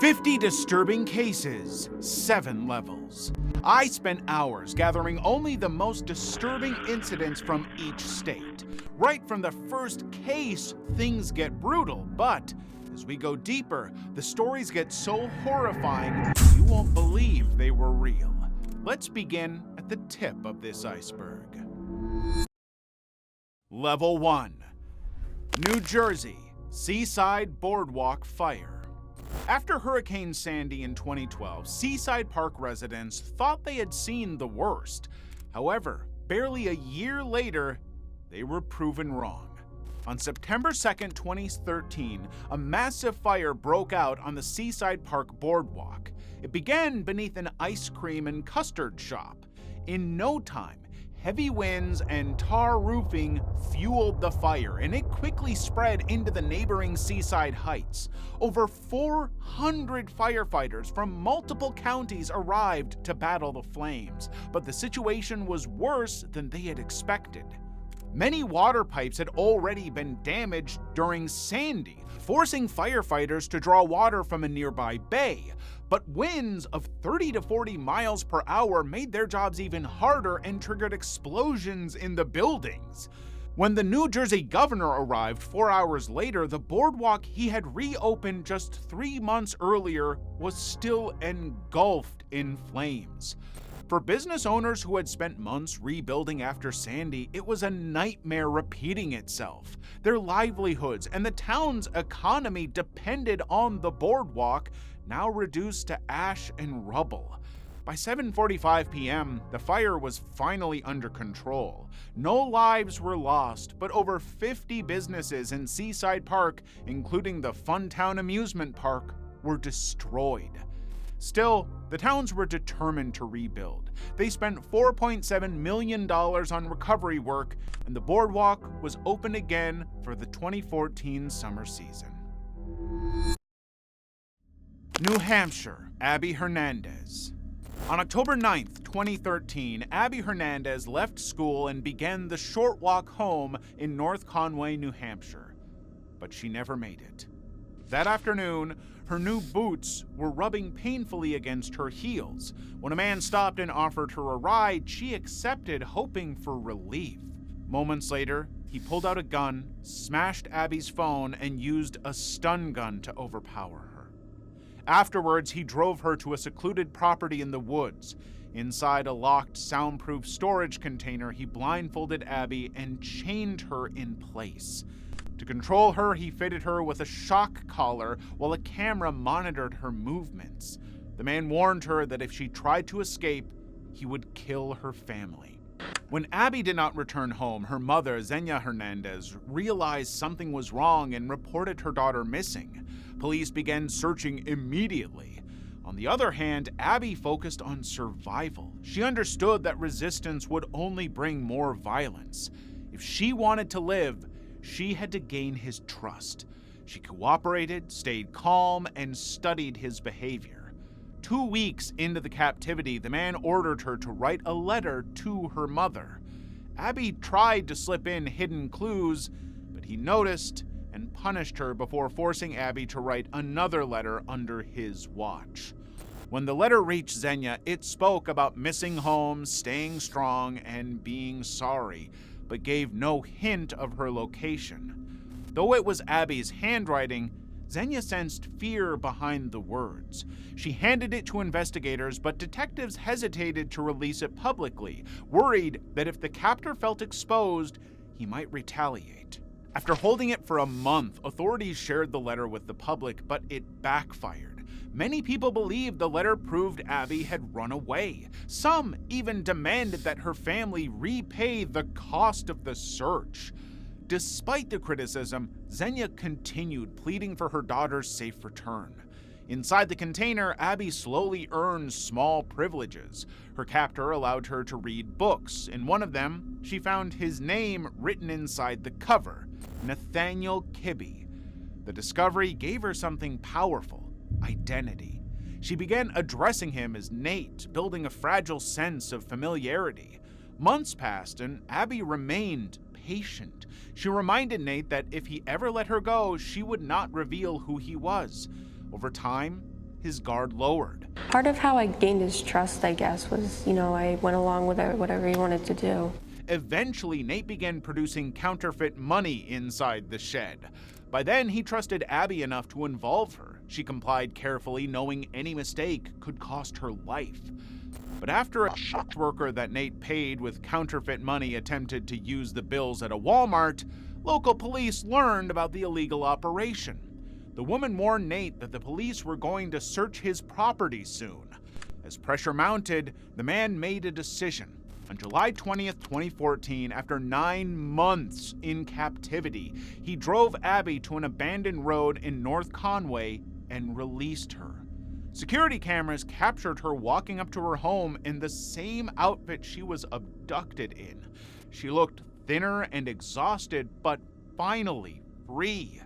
50 disturbing cases, 7 levels. I spent hours gathering only the most disturbing incidents from each state. Right from the first case, things get brutal, but as we go deeper, the stories get so horrifying you won't believe they were real. Let's begin at the tip of this iceberg. Level 1. New Jersey, Seaside Boardwalk Fire. After Hurricane Sandy in 2012, Seaside Park residents thought they had seen the worst. However, barely a year later, they were proven wrong. On September 2nd, 2013, a massive fire broke out on the Seaside Park Boardwalk. It began beneath an ice cream and custard shop. In no time, heavy winds and tar roofing fueled the fire, and it quickly spread into the neighboring Seaside Heights. Over 400 firefighters from multiple counties arrived to battle the flames, but the situation was worse than they had expected. Many water pipes had already been damaged during Sandy, forcing firefighters to draw water from a nearby bay. But winds of 30 to 40 miles per hour made their jobs even harder and triggered explosions in the buildings. When the New Jersey governor arrived 4 hours later, the boardwalk he had reopened just 3 months earlier was still engulfed in flames. For business owners who had spent months rebuilding after Sandy, it was a nightmare repeating itself. Their livelihoods and the town's economy depended on the boardwalk, now reduced to ash and rubble. By 7:45 p.m., the fire was finally under control. No lives were lost, but over 50 businesses in Seaside Park, including the Funtown amusement park, were destroyed. Still, the towns were determined to rebuild. They spent $4.7 million on recovery work, and the boardwalk was open again for the 2014 summer season. New Hampshire, Abby Hernandez. On October 9th, 2013, Abby Hernandez left school and began the short walk home in North Conway, New Hampshire. But she never made it. That afternoon, her new boots were rubbing painfully against her heels. When a man stopped and offered her a ride, she accepted, hoping for relief. Moments later, he pulled out a gun, smashed Abby's phone, and used a stun gun to overpower her. Afterwards, he drove her to a secluded property in the woods. Inside a locked, soundproof storage container, he blindfolded Abby and chained her in place. To control her, he fitted her with a shock collar while a camera monitored her movements. The man warned her that if she tried to escape, he would kill her family. When Abby did not return home, her mother, Xenia Hernandez, realized something was wrong and reported her daughter missing. Police began searching immediately. On the other hand, Abby focused on survival. She understood that resistance would only bring more violence. If she wanted to live, she had to gain his trust. She cooperated, stayed calm, and studied his behavior. 2 weeks into the captivity, the man ordered her to write a letter to her mother. Abby tried to slip in hidden clues, but he noticed and punished her before forcing Abby to write another letter under his watch. When the letter reached Xenia, it spoke about missing home, staying strong, and being sorry, but gave no hint of her location. Though it was Abby's handwriting, Xenia sensed fear behind the words. She handed it to investigators, but detectives hesitated to release it publicly, worried that if the captor felt exposed, he might retaliate. After holding it for a month, authorities shared the letter with the public, but it backfired. Many people believed the letter proved Abby had run away. Some even demanded that her family repay the cost of the search. Despite the criticism, Xenia continued pleading for her daughter's safe return. Inside the container, Abby slowly earned small privileges. Her captor allowed her to read books. In one of them, she found his name written inside the cover, Nathaniel Kibbe. The discovery gave her something powerful: identity. She began addressing him as Nate, building a fragile sense of familiarity. Months passed, and Abby remained patient. She reminded Nate that if he ever let her go, she would not reveal who he was. Over time, his guard lowered. Part of how I gained his trust, I guess, was, I went along with whatever he wanted to do. Eventually, Nate began producing counterfeit money inside the shed. By then, he trusted Abby enough to involve her. She complied carefully, knowing any mistake could cost her life. But after a shift worker that Nate paid with counterfeit money attempted to use the bills at a Walmart, local police learned about the illegal operation. The woman warned Nate that the police were going to search his property soon. As pressure mounted, the man made a decision. On July 20th, 2014, after 9 months in captivity, he drove Abby to an abandoned road in North Conway and released her. Security cameras captured her walking up to her home in the same outfit she was abducted in. She looked thinner and exhausted, but finally free.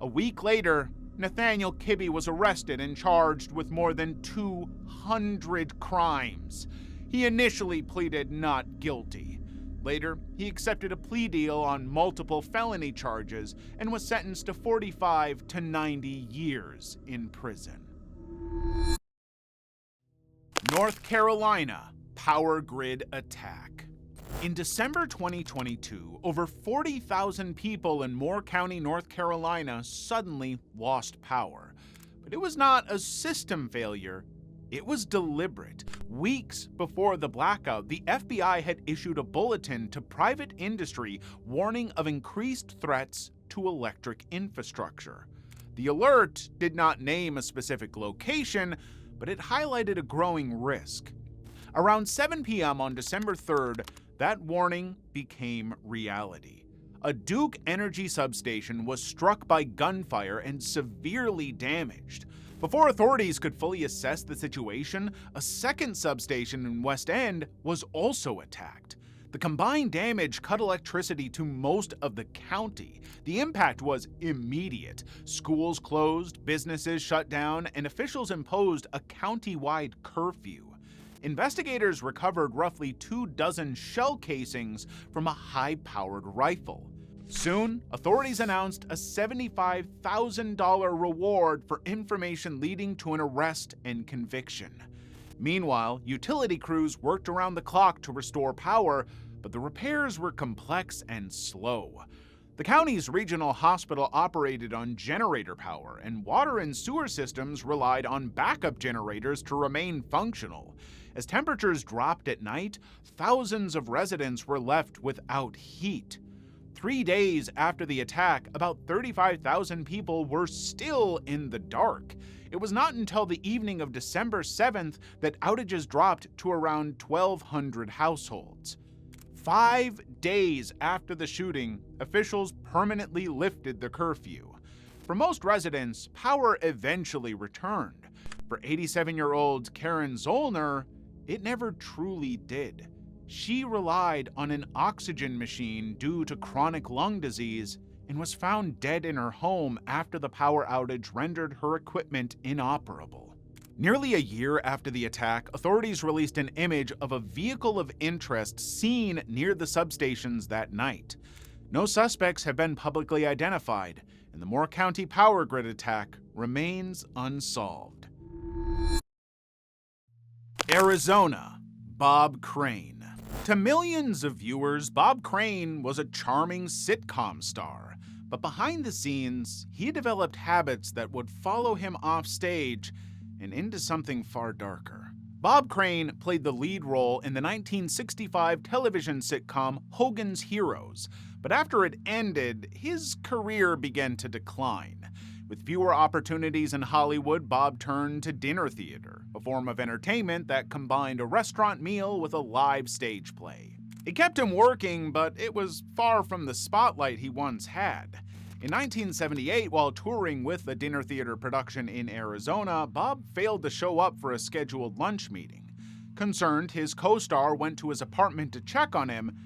A week later, Nathaniel Kibbe was arrested and charged with more than 200 crimes. He initially pleaded not guilty. Later, he accepted a plea deal on multiple felony charges and was sentenced to 45 to 90 years in prison. North Carolina power grid attack. In December 2022, over 40,000 people in Moore County, North Carolina suddenly lost power. But it was not a system failure, it was deliberate. Weeks before the blackout, the FBI had issued a bulletin to private industry warning of increased threats to electric infrastructure. The alert did not name a specific location, but it highlighted a growing risk. Around 7 p.m. on December 3rd, that warning became reality. A Duke Energy substation was struck by gunfire and severely damaged. Before authorities could fully assess the situation, a second substation in West End was also attacked. The combined damage cut electricity to most of the county. The impact was immediate. Schools closed, businesses shut down, and officials imposed a county-wide curfew. Investigators recovered roughly 24 shell casings from a high-powered rifle. Soon, authorities announced a $75,000 reward for information leading to an arrest and conviction. Meanwhile, utility crews worked around the clock to restore power, but the repairs were complex and slow. The county's regional hospital operated on generator power, and water and sewer systems relied on backup generators to remain functional. As temperatures dropped at night, thousands of residents were left without heat. 3 days after the attack, about 35,000 people were still in the dark. It was not until the evening of December 7th that outages dropped to around 1,200 households. 5 days after the shooting, officials permanently lifted the curfew. For most residents, power eventually returned. For 87-year-old Karen Zollner, it never truly did. She relied on an oxygen machine due to chronic lung disease and was found dead in her home after the power outage rendered her equipment inoperable. Nearly a year after the attack, authorities released an image of a vehicle of interest seen near the substations that night. No suspects have been publicly identified, and the Moore County power grid attack remains unsolved. Arizona, Bob Crane. To millions of viewers, Bob Crane was a charming sitcom star, but behind the scenes, he developed habits that would follow him off stage and into something far darker. Bob Crane played the lead role in the 1965 television sitcom Hogan's Heroes, but after it ended, his career began to decline. With fewer opportunities in Hollywood, Bob turned to dinner theater, a form of entertainment that combined a restaurant meal with a live stage play. It kept him working, but it was far from the spotlight he once had. In 1978, while touring with a dinner theater production in Arizona, Bob failed to show up for a scheduled lunch meeting. Concerned, his co-star went to his apartment to check on him,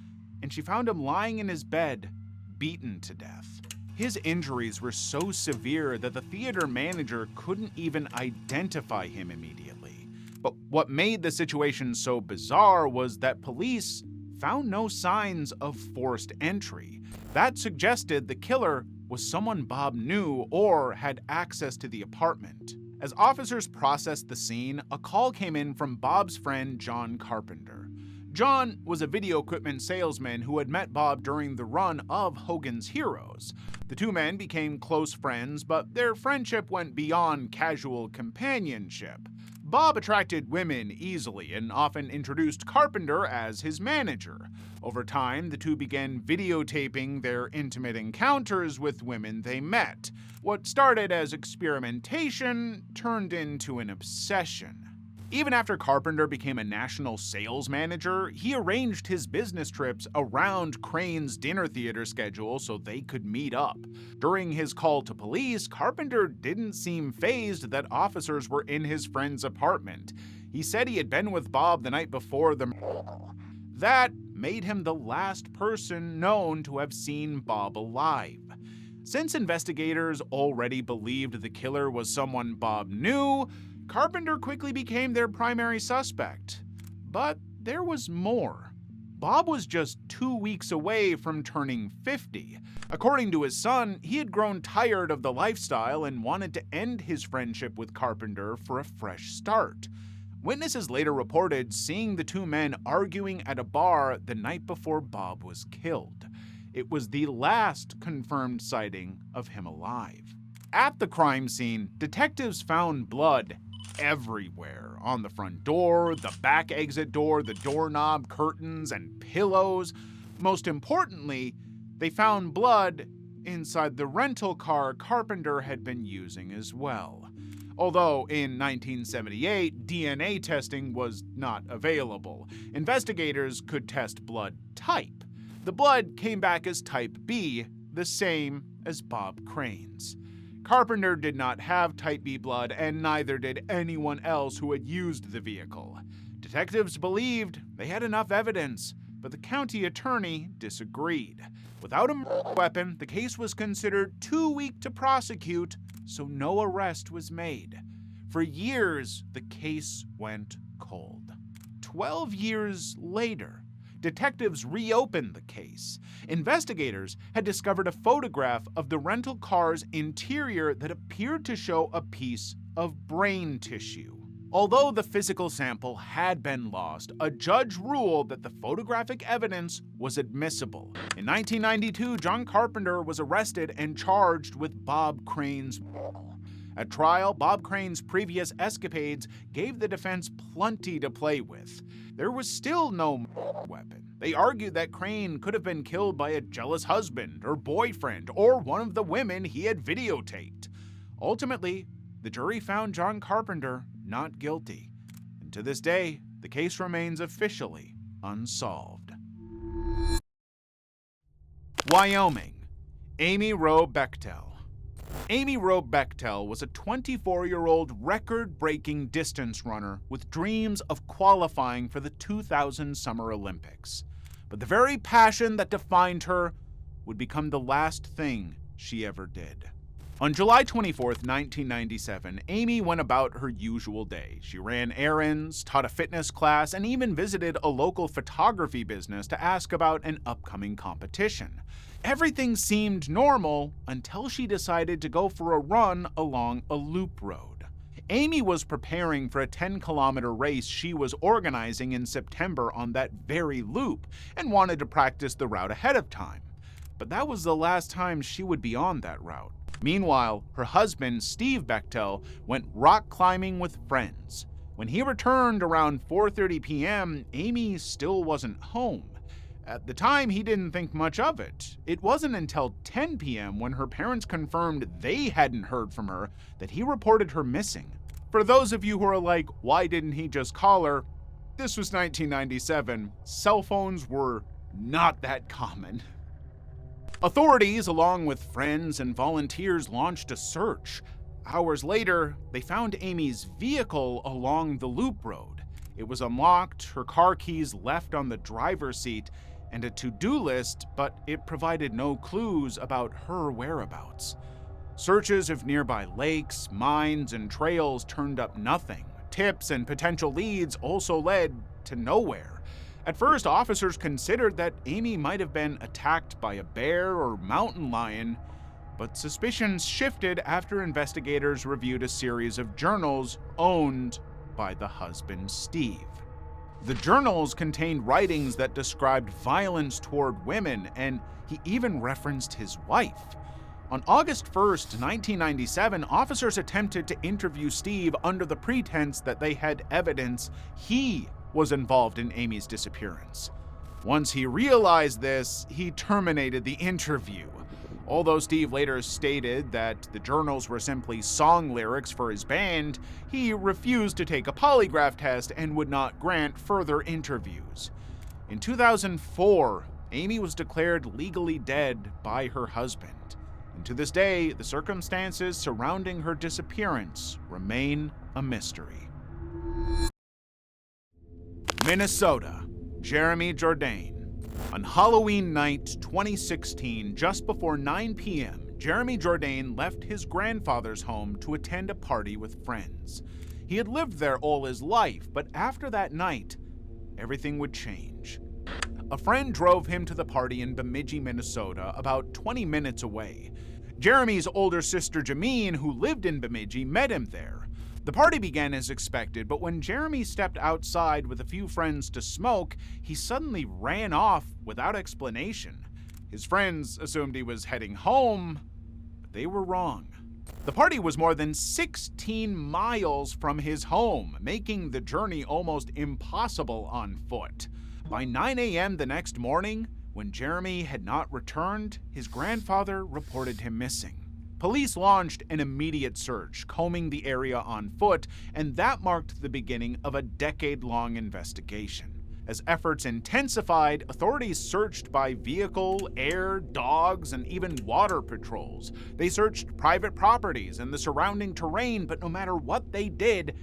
and she found him lying in his bed, beaten to death. His injuries were so severe that the theater manager couldn't even identify him immediately. But what made the situation so bizarre was that police found no signs of forced entry. That suggested the killer was someone Bob knew or had access to the apartment. As officers processed the scene, a call came in from Bob's friend John Carpenter. John was a video equipment salesman who had met Bob during the run of Hogan's Heroes. The two men became close friends, but their friendship went beyond casual companionship. Bob attracted women easily and often introduced Carpenter as his manager. Over time, the two began videotaping their intimate encounters with women they met. What started as experimentation turned into an obsession. Even after Carpenter became a national sales manager, he arranged his business trips around Crane's dinner theater schedule so they could meet up. During his call to police, Carpenter didn't seem fazed that officers were in his friend's apartment. He said he had been with Bob the night before the murder. That made him the last person known to have seen Bob alive. Since investigators already believed the killer was someone Bob knew, Carpenter quickly became their primary suspect. But there was more. Bob was just 2 weeks away from turning 50. According to his son, he had grown tired of the lifestyle and wanted to end his friendship with Carpenter for a fresh start. Witnesses later reported seeing the two men arguing at a bar the night before Bob was killed. It was the last confirmed sighting of him alive. At the crime scene, detectives found blood everywhere. On the front door, the back exit door, the doorknob, curtains, and pillows. Most importantly, they found blood inside the rental car Carpenter had been using as well. Although in 1978, DNA testing was not available, investigators could test blood type. The blood came back as type B, the same as Bob Crane's. Carpenter did not have type B blood, and neither did anyone else who had used the vehicle. Detectives believed they had enough evidence, but the county attorney disagreed. Without a murder weapon, the case was considered too weak to prosecute, so no arrest was made. For years, the case went cold. 12 years later, detectives reopened the case. Investigators had discovered a photograph of the rental car's interior that appeared to show a piece of brain tissue. Although the physical sample had been lost, a judge ruled that the photographic evidence was admissible. In 1992, John Carpenter was arrested and charged with Bob Crane's murder. At trial, Bob Crane's previous escapades gave the defense plenty to play with. There was still no murder weapon. They argued that Crane could have been killed by a jealous husband or boyfriend or one of the women he had videotaped. Ultimately, the jury found John Carpenter not guilty. And to this day, the case remains officially unsolved. Wyoming. Amy Roe Bechtel. Amy Roe Bechtel was a 24-year-old record-breaking distance runner with dreams of qualifying for the 2000 Summer Olympics. But the very passion that defined her would become the last thing she ever did. On July 24, 1997, Amy went about her usual day. She ran errands, taught a fitness class, and even visited a local photography business to ask about an upcoming competition. Everything seemed normal until she decided to go for a run along a loop road. Amy was preparing for a 10-kilometer race she was organizing in September on that very loop and wanted to practice the route ahead of time. But that was the last time she would be on that route. Meanwhile, her husband, Steve Bechtel, went rock climbing with friends. When he returned around 4:30 p.m., Amy still wasn't home. At the time, he didn't think much of it. It wasn't until 10 p.m. when her parents confirmed they hadn't heard from her that he reported her missing. For those of you who are like, why didn't he just call her? This was 1997. Cell phones were not that common. Authorities, along with friends and volunteers, launched a search. Hours later, they found Amy's vehicle along the loop road. It was unlocked, her car keys left on the driver's seat, and a to-do list, but it provided no clues about her whereabouts. Searches of nearby lakes, mines, and trails turned up nothing. Tips and potential leads also led to nowhere. At first, officers considered that Amy might have been attacked by a bear or mountain lion, But suspicions shifted after investigators reviewed a series of journals owned by the husband, Steve. The journals contained writings that described violence toward women, and he even referenced his wife. On August 1st, 1997, officers attempted to interview Steve under the pretense that they had evidence he was involved in Amy's disappearance. Once he realized this, he terminated the interview. Although Steve later stated that the journals were simply song lyrics for his band, he refused to take a polygraph test and would not grant further interviews. In 2004, Amy was declared legally dead by her husband. And to this day, the circumstances surrounding her disappearance remain a mystery. Minnesota, Jeremy Jourdain. On Halloween night 2016, just before 9 p.m., Jeremy Jourdain left his grandfather's home to attend a party with friends. He had lived there all his life, but after that night, everything would change. A friend drove him to the party in Bemidji, Minnesota, about 20 minutes away. Jeremy's older sister Jameen, who lived in Bemidji, met him there. The party began as expected, but when Jeremy stepped outside with a few friends to smoke, he suddenly ran off without explanation. His friends assumed he was heading home, but they were wrong. The party was more than 16 miles from his home, making the journey almost impossible on foot. By 9 a.m. the next morning, when Jeremy had not returned, his grandfather reported him missing. Police launched an immediate search, combing the area on foot, and that marked the beginning of a decade-long investigation. As efforts intensified, authorities searched by vehicle, air, dogs, and even water patrols. They searched private properties and the surrounding terrain, but no matter what they did,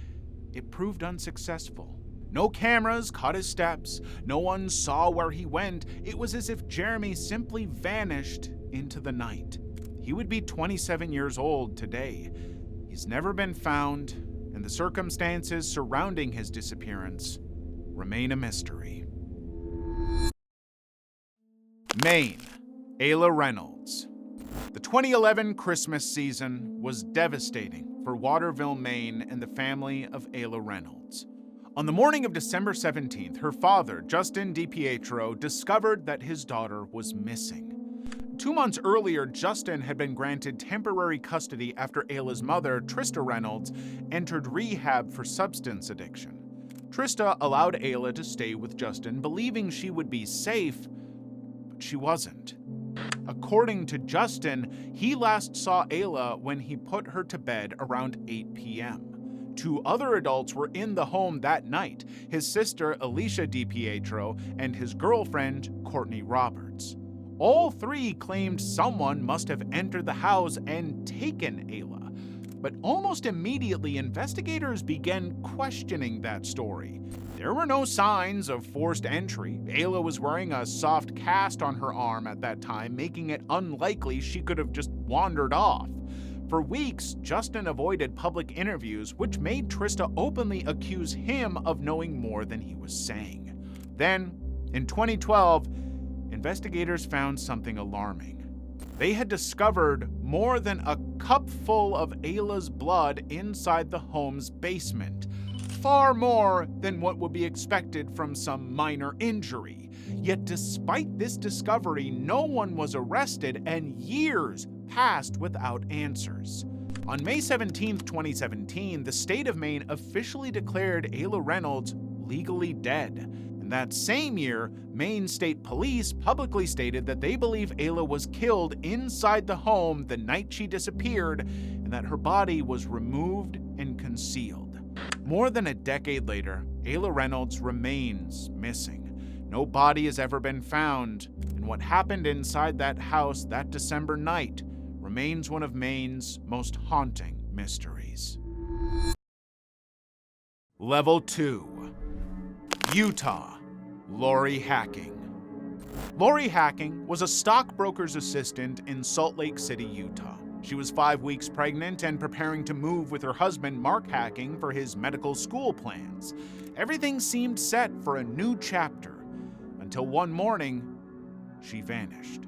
it proved unsuccessful. No cameras caught his steps, no one saw where he went. It was as if Jeremy simply vanished into the night. He would be 27 years old today. He's never been found, and the circumstances surrounding his disappearance remain a mystery. Maine, Ayla Reynolds. The 2011 Christmas season was devastating for Waterville, Maine, and the family of Ayla Reynolds. On the morning of December 17th, her father, Justin DiPietro, discovered that his daughter was missing. 2 months earlier, Justin had been granted temporary custody after Ayla's mother, Trista Reynolds, entered rehab for substance addiction. Trista allowed Ayla to stay with Justin, believing she would be safe, but she wasn't. According to Justin, he last saw Ayla when he put her to bed around 8 p.m. 2 other adults were in the home that night, his sister Alicia DiPietro and his girlfriend Courtney Roberts. All 3 claimed someone must have entered the house and taken Ayla. But almost immediately, investigators began questioning that story. There were no signs of forced entry. Ayla was wearing a soft cast on her arm at that time, making it unlikely she could have just wandered off. For weeks, Justin avoided public interviews, which made Trista openly accuse him of knowing more than he was saying. Then, in 2012, investigators found something alarming. They had discovered more than a cup full of Ayla's blood inside the home's basement, far more than what would be expected from some minor injury. Yet despite this discovery, no one was arrested and years passed without answers. On May 17, 2017, the state of Maine officially declared Ayla Reynolds legally dead. That same year, Maine State Police publicly stated that they believe Ayla was killed inside the home the night she disappeared and that her body was removed and concealed. More than a decade later, Ayla Reynolds remains missing. No body has ever been found, and what happened inside that house that December night remains one of Maine's most haunting mysteries. Level 2. Utah. Lori Hacking. Lori Hacking was a stockbroker's assistant in Salt Lake City, Utah. She was 5 weeks pregnant and preparing to move with her husband, Mark Hacking, for his medical school plans. Everything seemed set for a new chapter, until one morning, she vanished.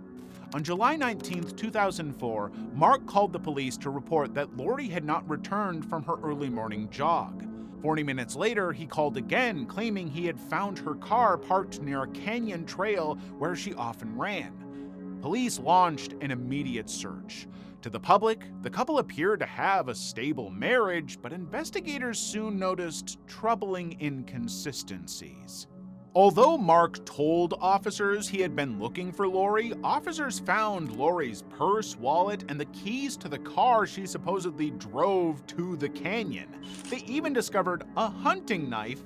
On July 19, 2004, Mark called the police to report that Lori had not returned from her early morning jog. 40 minutes later, he called again, claiming he had found her car parked near a canyon trail where she often ran. Police launched an immediate search. To the public, the couple appeared to have a stable marriage, but investigators soon noticed troubling inconsistencies. Although Mark told officers he had been looking for Lori, officers found Lori's purse, wallet, and the keys to the car she supposedly drove to the canyon. They even discovered a hunting knife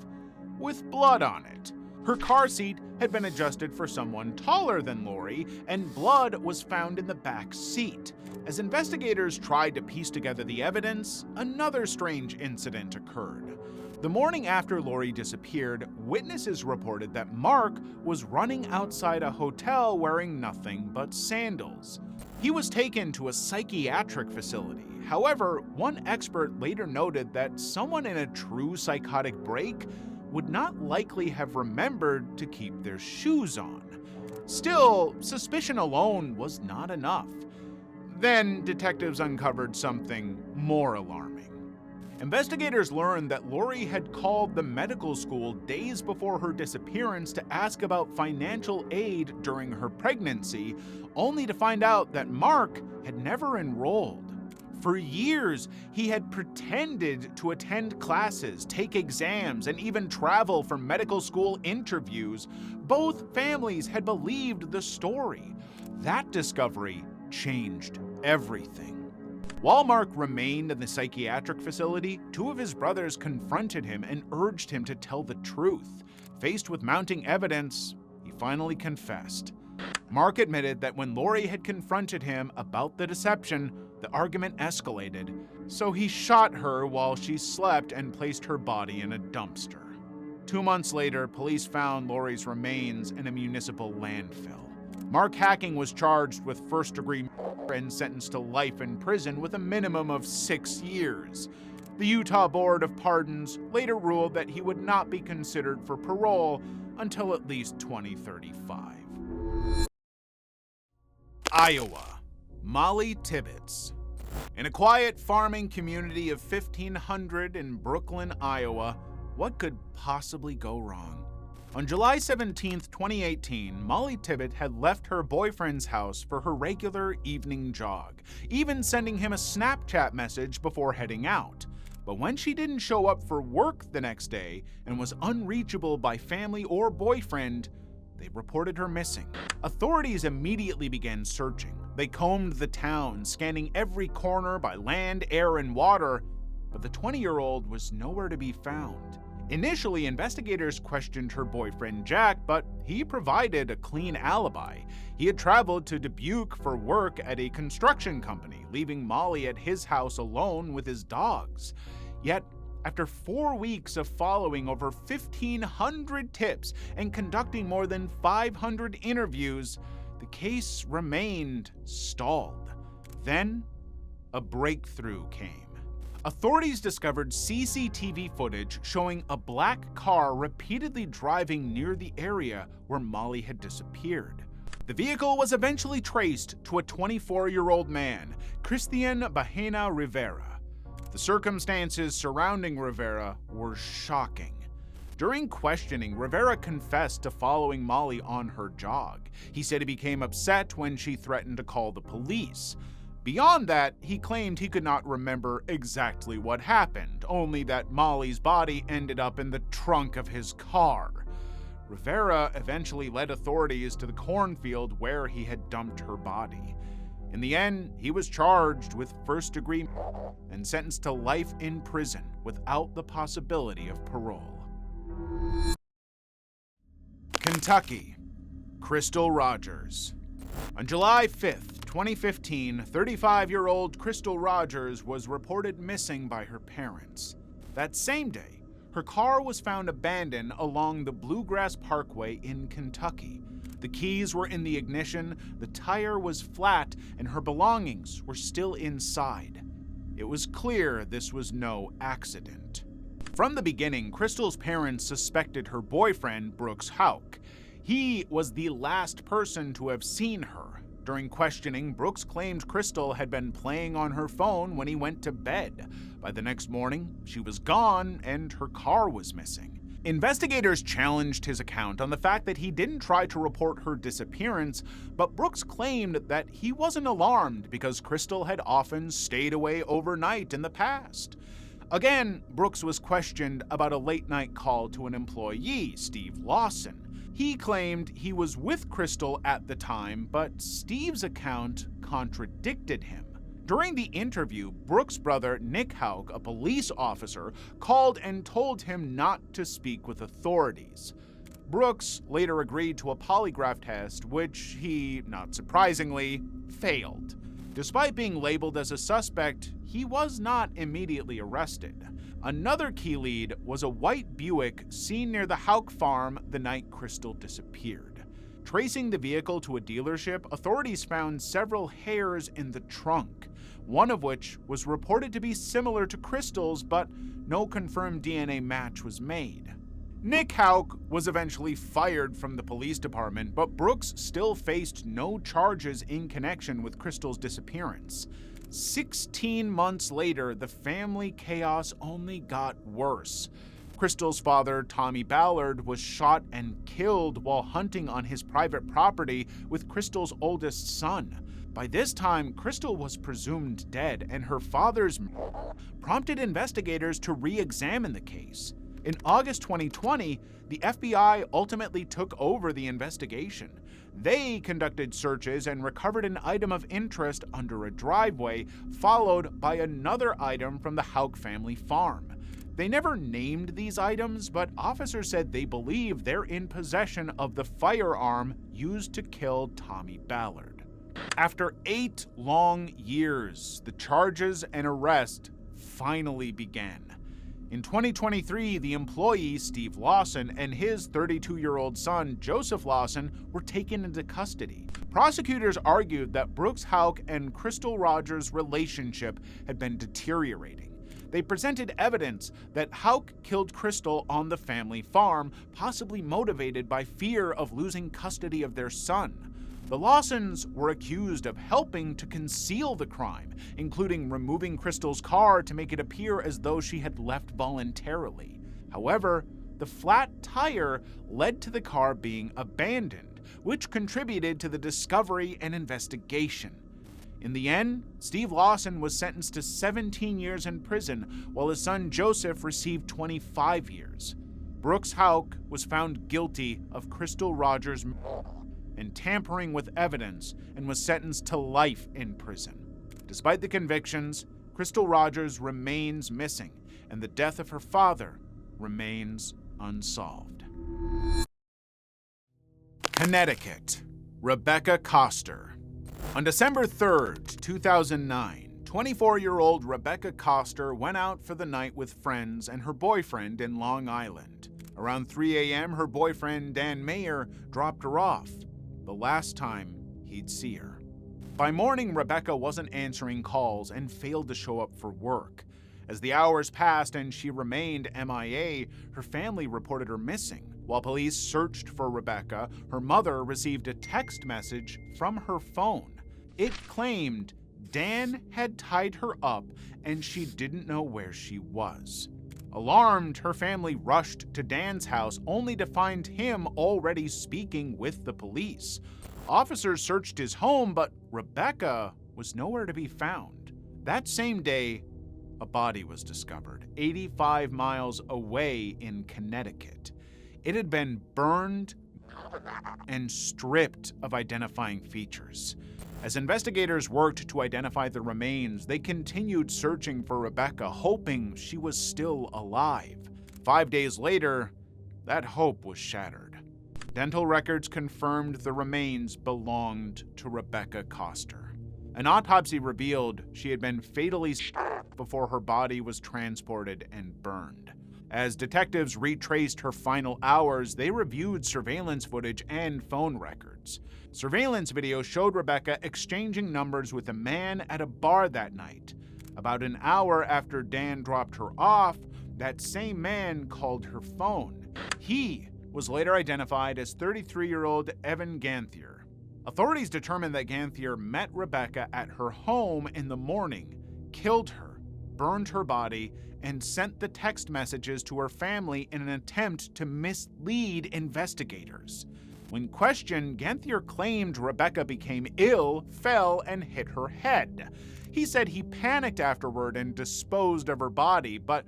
with blood on it. Her car seat had been adjusted for someone taller than Lori, and blood was found in the back seat. As investigators tried to piece together the evidence, another strange incident occurred. The morning after Lori disappeared, witnesses reported that Mark was running outside a hotel wearing nothing but sandals. He was taken to a psychiatric facility. However, one expert later noted that someone in a true psychotic break would not likely have remembered to keep their shoes on. Still, suspicion alone was not enough. Then detectives uncovered something more alarming. Investigators learned that Lori had called the medical school days before her disappearance to ask about financial aid during her pregnancy, only to find out that Mark had never enrolled. For years, he had pretended to attend classes, take exams, and even travel for medical school interviews. Both families had believed the story. That discovery changed everything. While Mark remained in the psychiatric facility, two of his brothers confronted him and urged him to tell the truth. Faced with mounting evidence, he finally confessed. Mark admitted that when Lori had confronted him about the deception, the argument escalated, so he shot her while she slept and placed her body in a dumpster. 2 months later, police found Lori's remains in a municipal landfill. Mark Hacking was charged with first-degree murder and sentenced to life in prison with a minimum of 6 years. The Utah Board of Pardons later ruled that he would not be considered for parole until at least 2035. Iowa. Molly Tibbetts. In a quiet farming community of 1,500 in Brooklyn, Iowa, what could possibly go wrong? On July 17, 2018, Molly Tibbett had left her boyfriend's house for her regular evening jog, even sending him a Snapchat message before heading out. But when she didn't show up for work the next day and was unreachable by family or boyfriend, they reported her missing. Authorities immediately began searching. They combed the town, scanning every corner by land, air, and water, but the 20-year-old was nowhere to be found. Initially, investigators questioned her boyfriend Jack, but he provided a clean alibi. He had traveled to Dubuque for work at a construction company, leaving Molly at his house alone with his dogs. Yet, after 4 weeks of following over 1,500 tips and conducting more than 500 interviews, the case remained stalled. Then, a breakthrough came. Authorities discovered CCTV footage showing a black car repeatedly driving near the area where Molly had disappeared. The vehicle was eventually traced to a 24-year-old man, Christian Bahena Rivera. The circumstances surrounding Rivera were shocking. During questioning, Rivera confessed to following Molly on her jog. He said he became upset when she threatened to call the police. Beyond that, he claimed he could not remember exactly what happened, only that Molly's body ended up in the trunk of his car. Rivera eventually led authorities to the cornfield where he had dumped her body. In the end, he was charged with first-degree murder and sentenced to life in prison without the possibility of parole. Kentucky. Crystal Rogers. On July 5th, 2015, 35-year-old Crystal Rogers was reported missing by her parents. That same day, her car was found abandoned along the Bluegrass Parkway in Kentucky. The keys were in the ignition, the tire was flat, and her belongings were still inside. It was clear this was no accident. From the beginning, Crystal's parents suspected her boyfriend, Brooks Houck. He was the last person to have seen her. During questioning, Brooks claimed Crystal had been playing on her phone when he went to bed. By the next morning, she was gone and her car was missing. Investigators challenged his account on the fact that he didn't try to report her disappearance, but Brooks claimed that he wasn't alarmed because Crystal had often stayed away overnight in the past. Again, Brooks was questioned about a late-night call to an employee, Steve Lawson. He claimed he was with Crystal at the time, but Steve's account contradicted him. During the interview, Brooks' brother, Nick Hauk, a police officer, called and told him not to speak with authorities. Brooks later agreed to a polygraph test, which he, not surprisingly, failed. Despite being labeled as a suspect, he was not immediately arrested. Another key lead was a white Buick seen near the Hauk farm the night Crystal disappeared. Tracing the vehicle to a dealership, authorities found several hairs in the trunk, one of which was reported to be similar to Crystal's, but no confirmed DNA match was made. Nick Hauk was eventually fired from the police department, but Brooks still faced no charges in connection with Crystal's disappearance. 16 months later, the family chaos only got worse. Crystal's father, Tommy Ballard, was shot and killed while hunting on his private property with Crystal's oldest son. By this time, Crystal was presumed dead, and her father's murder prompted investigators to re-examine the case. In August 2020, the FBI ultimately took over the investigation. They conducted searches and recovered an item of interest under a driveway, followed by another item from the Hauk family farm. They never named these items, but officers said they believe they're in possession of the firearm used to kill Tommy Ballard. After 8 long years, the charges and arrest finally began. In 2023, the employee, Steve Lawson, and his 32-year-old son, Joseph Lawson, were taken into custody. Prosecutors argued that Brooks Hauk and Crystal Rogers' relationship had been deteriorating. They presented evidence that Hauk killed Crystal on the family farm, possibly motivated by fear of losing custody of their son. The Lawsons were accused of helping to conceal the crime, including removing Crystal's car to make it appear as though she had left voluntarily. However, the flat tire led to the car being abandoned, which contributed to the discovery and investigation. In the end, Steve Lawson was sentenced to 17 years in prison, while his son Joseph received 25 years. Brooks Hauk was found guilty of Crystal Rogers' murder and tampering with evidence, and was sentenced to life in prison. Despite the convictions, Crystal Rogers remains missing, and the death of her father remains unsolved. Connecticut. Rebecca Koster. On December 3rd, 2009, 24-year-old Rebecca Koster went out for the night with friends and her boyfriend in Long Island. Around 3 a.m., her boyfriend, Dan Mayer, dropped her off, the last time he'd see her. By morning, Rebecca wasn't answering calls and failed to show up for work. As the hours passed and she remained MIA, her family reported her missing. While police searched for Rebecca, her mother received a text message from her phone. It claimed Dan had tied her up and she didn't know where she was. Alarmed, her family rushed to Dan's house only to find him already speaking with the police. Officers searched his home, but Rebecca was nowhere to be found. That same day, a body was discovered 85 miles away in Connecticut. It had been burned and stripped of identifying features. As investigators worked to identify the remains, they continued searching for Rebecca, hoping she was still alive. 5 days later, that hope was shattered. Dental records confirmed the remains belonged to Rebecca Koster. An autopsy revealed she had been fatally stabbed before her body was transported and burned. As detectives retraced her final hours, they reviewed surveillance footage and phone records. Surveillance video showed Rebecca exchanging numbers with a man at a bar that night. About an hour after Dan dropped her off, that same man called her phone. He was later identified as 33-year-old Evan Ganthier. Authorities determined that Ganthier met Rebecca at her home in the morning, killed her, burned her body, and sent the text messages to her family in an attempt to mislead investigators. When questioned, Ganthier claimed Rebecca became ill, fell, and hit her head. He said he panicked afterward and disposed of her body, but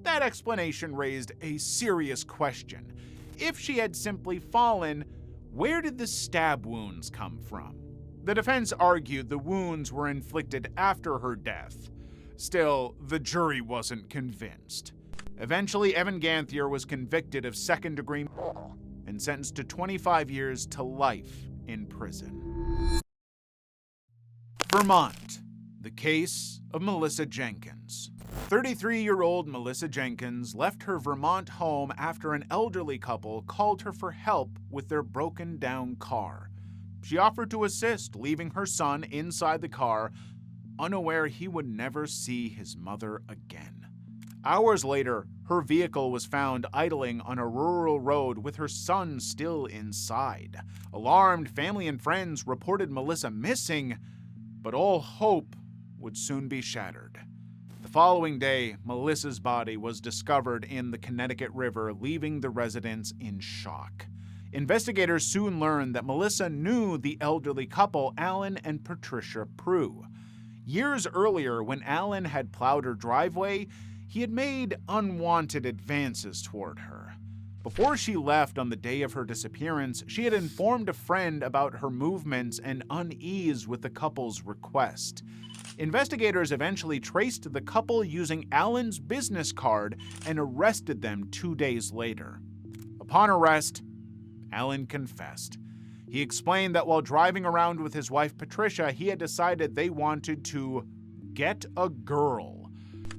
that explanation raised a serious question. If she had simply fallen, where did the stab wounds come from? The defense argued the wounds were inflicted after her death. Still, the jury wasn't convinced. Eventually, Evan Ganthier was convicted of second-degree murder and sentenced to 25 years to life in prison. Vermont, the case of Melissa Jenkins. 33-year-old Melissa Jenkins left her Vermont home after an elderly couple called her for help with their broken-down car. She offered to assist, leaving her son inside the car, unaware he would never see his mother again. Hours later, her vehicle was found idling on a rural road with her son still inside. Alarmed, family and friends reported Melissa missing, but all hope would soon be shattered. The following day, Melissa's body was discovered in the Connecticut River, leaving the residents in shock. Investigators soon learned that Melissa knew the elderly couple, Alan and Patricia Prue. Years earlier, when Alan had plowed her driveway, he had made unwanted advances toward her. Before she left on the day of her disappearance, she had informed a friend about her movements and unease with the couple's request. Investigators eventually traced the couple using Alan's business card and arrested them 2 days later. Upon arrest, Alan confessed. He explained that while driving around with his wife Patricia, he had decided they wanted to get a girl.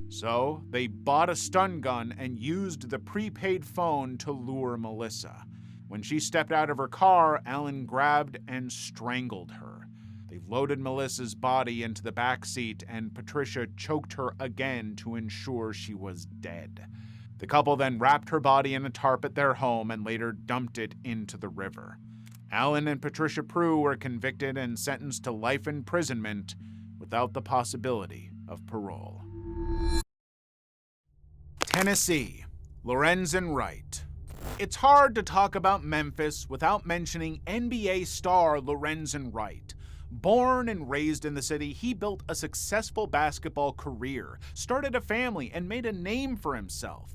So they bought a stun gun and used the prepaid phone to lure Melissa. When she stepped out of her car, Alan grabbed and strangled her. They loaded Melissa's body into the back seat, and Patricia choked her again to ensure she was dead. The couple then wrapped her body in a tarp at their home and later dumped it into the river. Alan and Patricia Prue were convicted and sentenced to life imprisonment without the possibility of parole. Tennessee, Lorenzen Wright. It's hard to talk about Memphis without mentioning NBA star Lorenzen Wright. Born and raised in the city, he built a successful basketball career, started a family, and made a name for himself.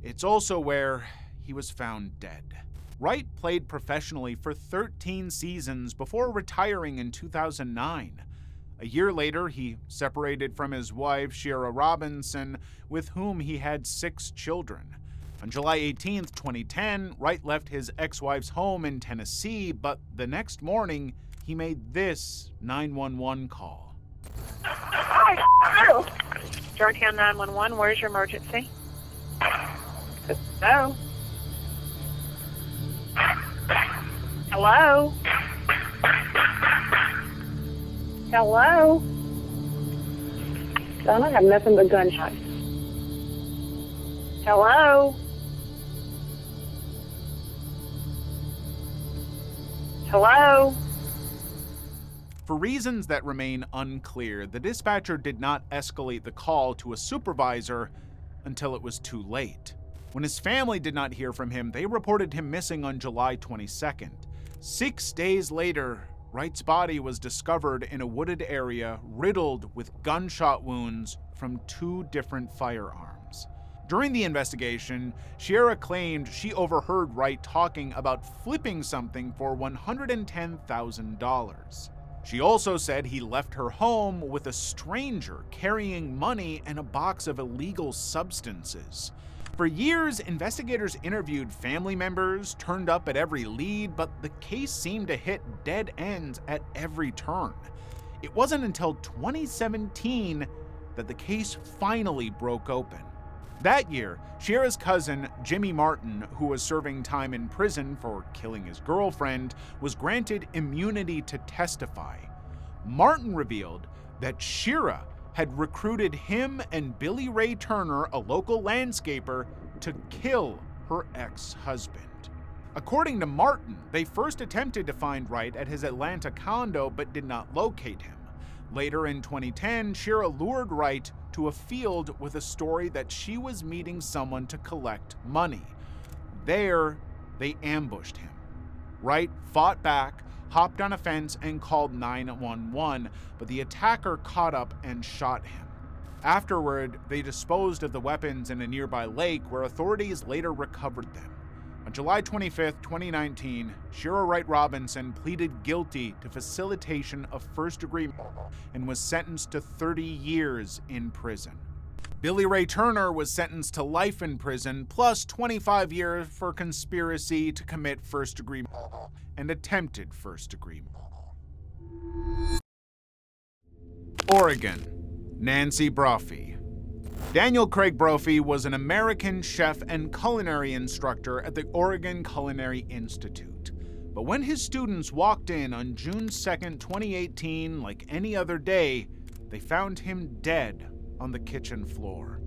It's also where he was found dead. Wright played professionally for 13 seasons before retiring in 2009. A year later, he separated from his wife, Shira Robinson, with whom he had 6 children. On July 18, 2010, Wright left his ex-wife's home in Tennessee, but the next morning, he made this 911 call. Hi, hello. Yorhkie 911, where's your emergency? Hello? Hello? Hello? Son, I have nothing but gunshots. Hello? Hello? For reasons that remain unclear, the dispatcher did not escalate the call to a supervisor until it was too late. When his family did not hear from him, they reported him missing on July 22nd. 6 days later, Wright's body was discovered in a wooded area riddled with gunshot wounds from 2 different firearms. During the investigation, Shira claimed she overheard Wright talking about flipping something for $110,000. She also said he left her home with a stranger carrying money and a box of illegal substances. For years, investigators interviewed family members, turned up at every lead, but the case seemed to hit dead ends at every turn. It wasn't until 2017 that the case finally broke open. That year, Shira's cousin, Jimmy Martin, who was serving time in prison for killing his girlfriend, was granted immunity to testify. Martin revealed that Shira had recruited him and Billy Ray Turner, a local landscaper, to kill her ex-husband. According to Martin, they first attempted to find Wright at his Atlanta condo but did not locate him. Later in 2010, Shira lured Wright to a field with a story that she was meeting someone to collect money. There, they ambushed him. Wright fought back, hopped on a fence, and called 911, but the attacker caught up and shot him. Afterward, they disposed of the weapons in a nearby lake where authorities later recovered them. On July 25, 2019, Shira Wright Robinson pleaded guilty to facilitation of first-degree murder and was sentenced to 30 years in prison. Billy Ray Turner was sentenced to life in prison plus 25 years for conspiracy to commit first-degree murder and attempted first-degree murder. Oregon, Nancy Brophy. Daniel Craig Brophy was an American chef and culinary instructor at the Oregon Culinary Institute. But when his students walked in on June 2, 2018, like any other day, they found him dead on the kitchen floor.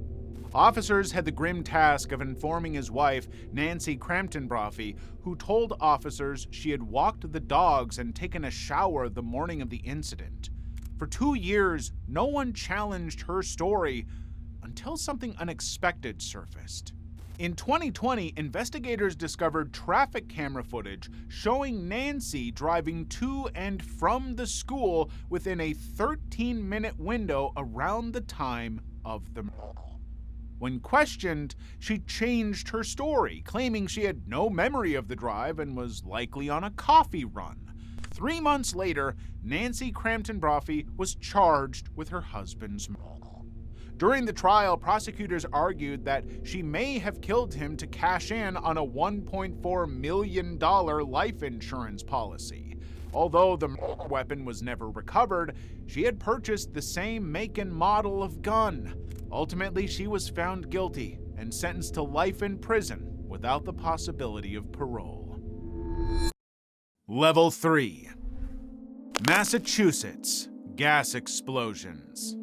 Officers had the grim task of informing his wife, Nancy Crampton Brophy, who told officers she had walked the dogs and taken a shower the morning of the incident. For 2 years, no one challenged her story until something unexpected surfaced. In 2020, investigators discovered traffic camera footage showing Nancy driving to and from the school within a 13-minute window around the time of the murder. When questioned, she changed her story, claiming she had no memory of the drive and was likely on a coffee run. 3 months later, Nancy Crampton Brophy was charged with her husband's murder. During the trial, prosecutors argued that she may have killed him to cash in on a $1.4 million life insurance policy. Although the murder weapon was never recovered, she had purchased the same make and model of gun. Ultimately, she was found guilty and sentenced to life in prison without the possibility of parole. Level 3. Massachusetts, gas explosions.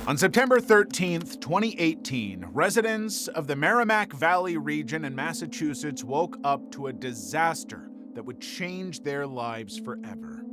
On September 13, 2018, residents of the Merrimack Valley region in Massachusetts woke up to a disaster that would change their lives forever.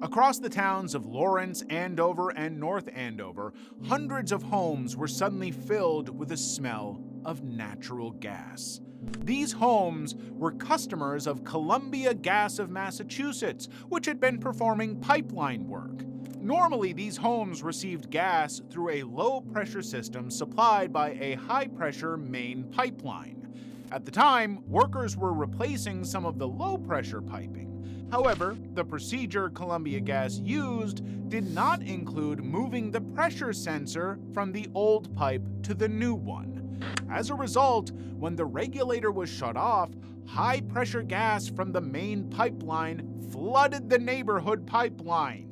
Across the towns of Lawrence, Andover, and North Andover, hundreds of homes were suddenly filled with the smell of natural gas. These homes were customers of Columbia Gas of Massachusetts, which had been performing pipeline work. Normally, these homes received gas through a low-pressure system supplied by a high-pressure main pipeline. At the time, workers were replacing some of the low-pressure piping. However, the procedure Columbia Gas used did not include moving the pressure sensor from the old pipe to the new one. As a result, when the regulator was shut off, high-pressure gas from the main pipeline flooded the neighborhood pipelines.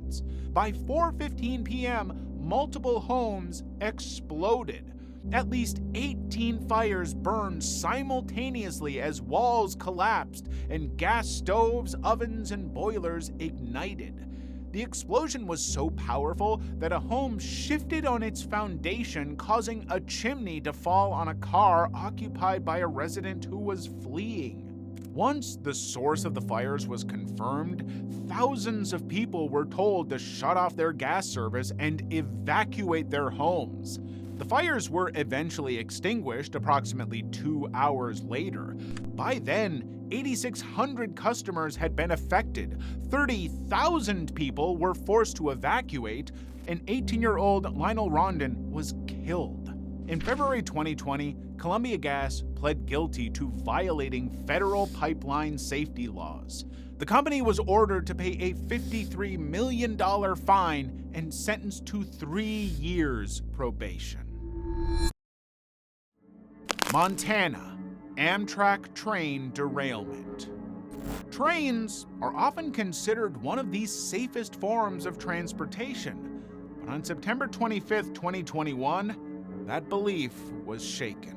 By 4:15 p.m., multiple homes exploded. At least 18 fires burned simultaneously as walls collapsed and gas stoves, ovens, and boilers ignited. The explosion was so powerful that a home shifted on its foundation, causing a chimney to fall on a car occupied by a resident who was fleeing. Once the source of the fires was confirmed, thousands of people were told to shut off their gas service and evacuate their homes. The fires were eventually extinguished approximately 2 hours later. By then, 8,600 customers had been affected, 30,000 people were forced to evacuate, and 18-year-old Lionel Rondon was killed. In February 2020, Columbia Gas pled guilty to violating federal pipeline safety laws. The company was ordered to pay a $53 million fine and sentenced to 3 years probation. Montana, Amtrak train derailment. Trains are often considered one of the safest forms of transportation, but on September 25, 2021, that belief was shaken.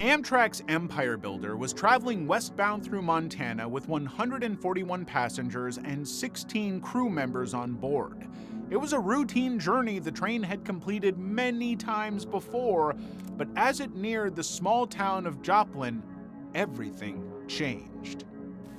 Amtrak's Empire Builder was traveling westbound through Montana with 141 passengers and 16 crew members on board. It was a routine journey the train had completed many times before, but as it neared the small town of Joplin, everything changed.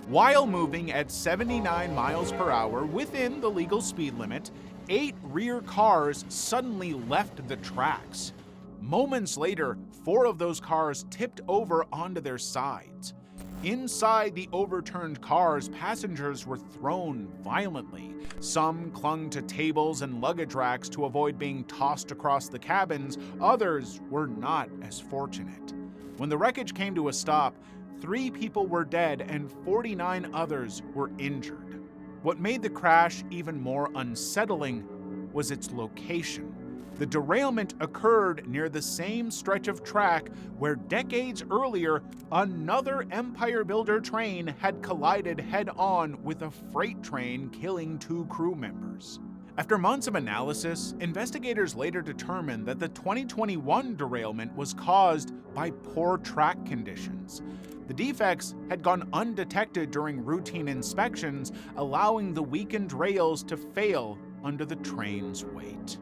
While moving at 79 miles per hour within the legal speed limit, 8 rear cars suddenly left the tracks. Moments later, 4 of those cars tipped over onto their sides. Inside the overturned cars, passengers were thrown violently. Some clung to tables and luggage racks to avoid being tossed across the cabins. Others were not as fortunate. When the wreckage came to a stop, 3 people were dead and 49 others were injured. What made the crash even more unsettling was its location. The derailment occurred near the same stretch of track where decades earlier, another Empire Builder train had collided head-on with a freight train, killing 2 crew members. After months of analysis, investigators later determined that the 2021 derailment was caused by poor track conditions. The defects had gone undetected during routine inspections, allowing the weakened rails to fail under the train's weight.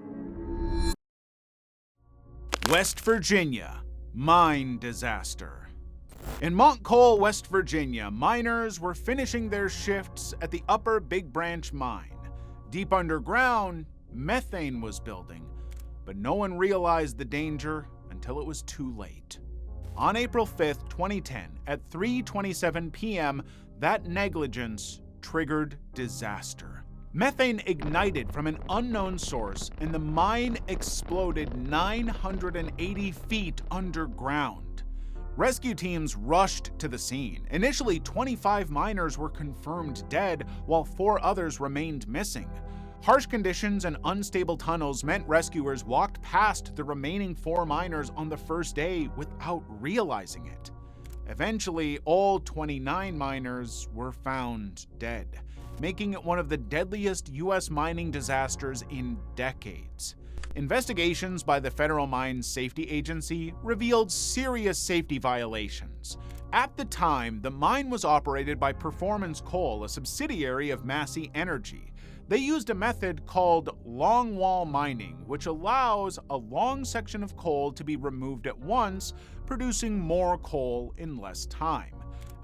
West Virginia, mine disaster. In Montcole, West Virginia, miners were finishing their shifts at the Upper Big Branch mine. Deep underground, methane was building, but no one realized the danger until it was too late. On April 5th, 2010, at 3:27 p.m., that negligence triggered disaster. Methane ignited from an unknown source, and the mine exploded 980 feet underground. Rescue teams rushed to the scene. Initially, 25 miners were confirmed dead, while 4 others remained missing. Harsh conditions and unstable tunnels meant rescuers walked past the remaining 4 miners on the first day without realizing it. Eventually, all 29 miners were found dead, making it one of the deadliest U.S. mining disasters in decades. Investigations by the Federal Mines Safety Agency revealed serious safety violations. At the time, the mine was operated by Performance Coal, a subsidiary of Massey Energy. They used a method called longwall mining, which allows a long section of coal to be removed at once, producing more coal in less time.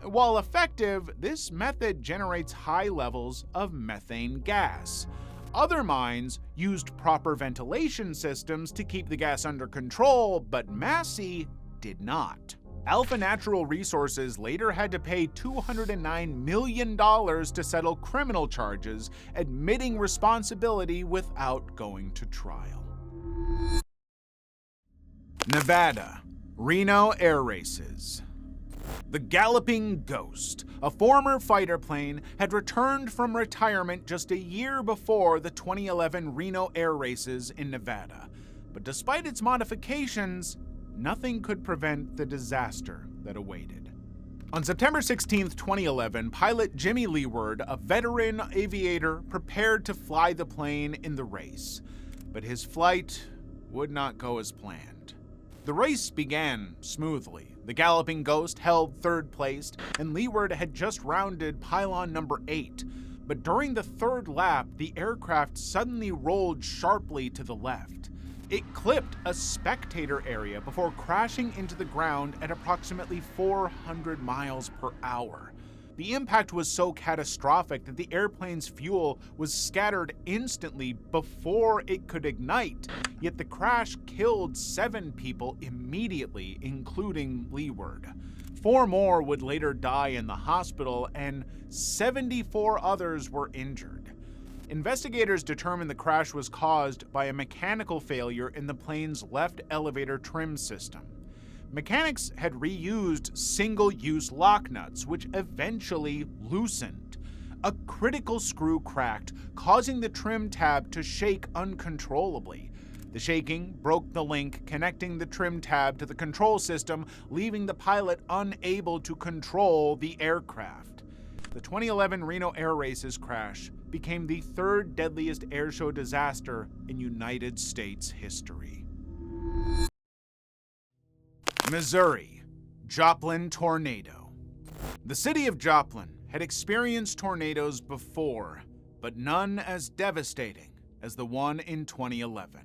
While effective, this method generates high levels of methane gas. Other mines used proper ventilation systems to keep the gas under control, but Massey did not. Alpha Natural Resources later had to pay $209 million to settle criminal charges, admitting responsibility without going to trial. Nevada, Reno Air Races. The Galloping Ghost, a former fighter plane, had returned from retirement just a year before the 2011 Reno Air Races in Nevada. But despite its modifications, nothing could prevent the disaster that awaited. On September 16, 2011, pilot Jimmy Leeward, a veteran aviator, prepared to fly the plane in the race. But his flight would not go as planned. The race began smoothly. The Galloping Ghost held 3rd place, and Leeward had just rounded pylon number 8. But during the 3rd lap, the aircraft suddenly rolled sharply to the left. It clipped a spectator area before crashing into the ground at approximately 400 miles per hour. The impact was so catastrophic that the airplane's fuel was scattered instantly before it could ignite, yet the crash killed 7 people immediately, including Leeward. 4 more would later die in the hospital, and 74 others were injured. Investigators determined the crash was caused by a mechanical failure in the plane's left elevator trim system. Mechanics had reused single-use lock nuts, which eventually loosened. A critical screw cracked, causing the trim tab to shake uncontrollably. The shaking broke the link connecting the trim tab to the control system, leaving the pilot unable to control the aircraft. The 2011 Reno Air Races crash became the 3rd deadliest airshow disaster in United States history. Missouri, Joplin tornado. The city of Joplin had experienced tornadoes before, but none as devastating as the one in 2011.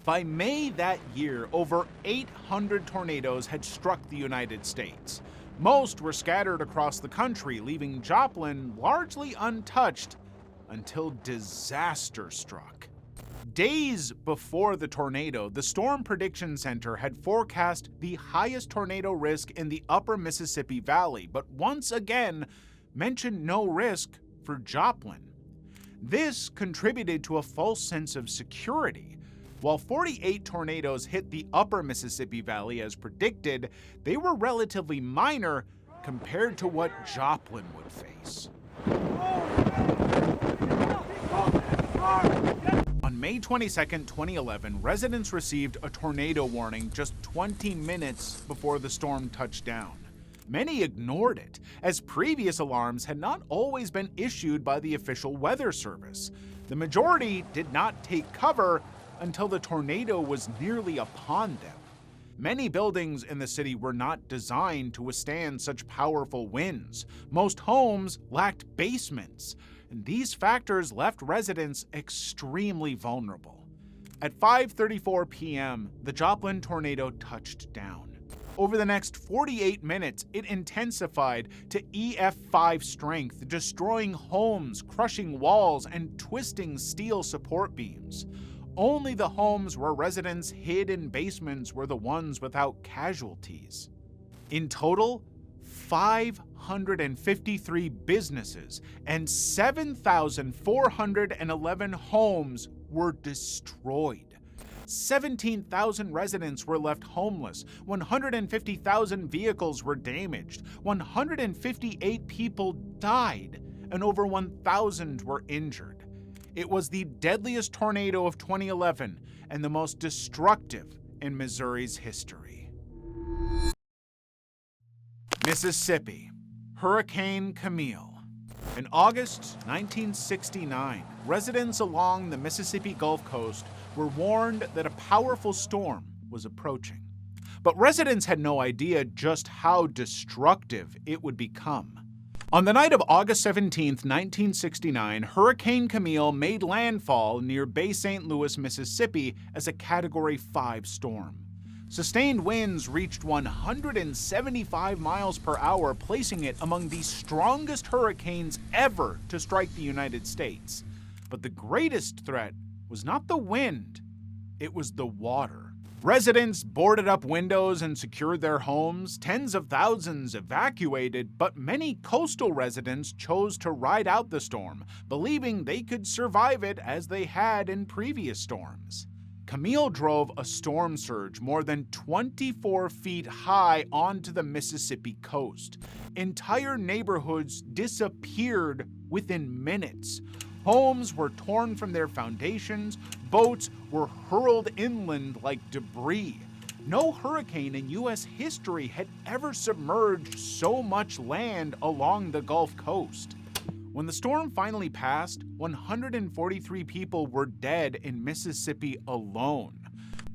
By May that year, over 800 tornadoes had struck the United States. Most were scattered across the country, leaving Joplin largely untouched until disaster struck. Days before the tornado, the Storm Prediction Center had forecast the highest tornado risk in the upper Mississippi Valley, but once again mentioned no risk for Joplin. This contributed to a false sense of security. While 48 tornadoes hit the upper Mississippi Valley as predicted, they were relatively minor compared to what Joplin would face. On May 22, 2011, residents received a tornado warning just 20 minutes before the storm touched down. Many ignored it, as previous alarms had not always been issued by the official weather service. The majority did not take cover until the tornado was nearly upon them. Many buildings in the city were not designed to withstand such powerful winds. Most homes lacked basements, and these factors left residents extremely vulnerable. At 5:34 p.m., the Joplin tornado touched down. Over the next 48 minutes, it intensified to EF5 strength, destroying homes, crushing walls, and twisting steel support beams. Only the homes where residents hid in basements were the ones without casualties. In total, 553 businesses and 7,411 homes were destroyed. 17,000 residents were left homeless, 150,000 vehicles were damaged, 158 people died, and over 1,000 were injured. It was the deadliest tornado of 2011 and the most destructive in Missouri's history. Mississippi, Hurricane Camille. In August 1969, residents along the Mississippi Gulf Coast were warned that a powerful storm was approaching. But residents had no idea just how destructive it would become. On the night of August 17, 1969, Hurricane Camille made landfall near Bay St. Louis, Mississippi as a Category 5 storm. Sustained winds reached 175 miles per hour, placing it among the strongest hurricanes ever to strike the United States. But the greatest threat was not the wind, it was the water. Residents boarded up windows and secured their homes. Tens of thousands evacuated, but many coastal residents chose to ride out the storm, believing they could survive it as they had in previous storms. Camille drove a storm surge more than 24 feet high onto the Mississippi coast. Entire neighborhoods disappeared within minutes. Homes were torn from their foundations. Boats were hurled inland like debris. No hurricane in U.S. history had ever submerged so much land along the Gulf Coast. When the storm finally passed, 143 people were dead in Mississippi alone.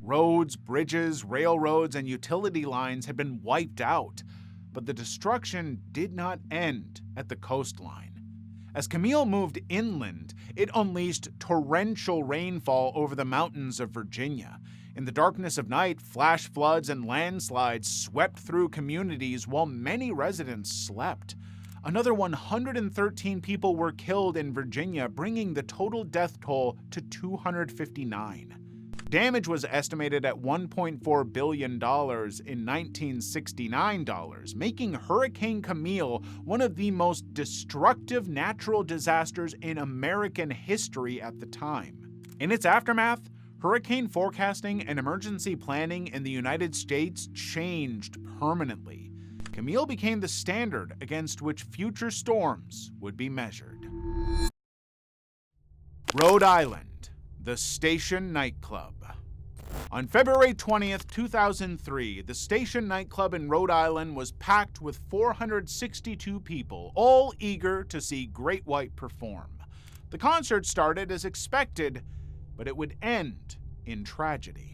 Roads, bridges, railroads, and utility lines had been wiped out, but the destruction did not end at the coastline. As Camille moved inland, it unleashed torrential rainfall over the mountains of Virginia. In the darkness of night, flash floods and landslides swept through communities while many residents slept. Another 113 people were killed in Virginia, bringing the total death toll to 259. Damage was estimated at $1.4 billion in 1969 dollars, making Hurricane Camille one of the most destructive natural disasters in American history at the time. In its aftermath, hurricane forecasting and emergency planning in the United States changed permanently. Camille became the standard against which future storms would be measured. Rhode Island, the Station Nightclub. On February 20th, 2003, the Station Nightclub in Rhode Island was packed with 462 people, all eager to see Great White perform. The concert started as expected, but it would end in tragedy.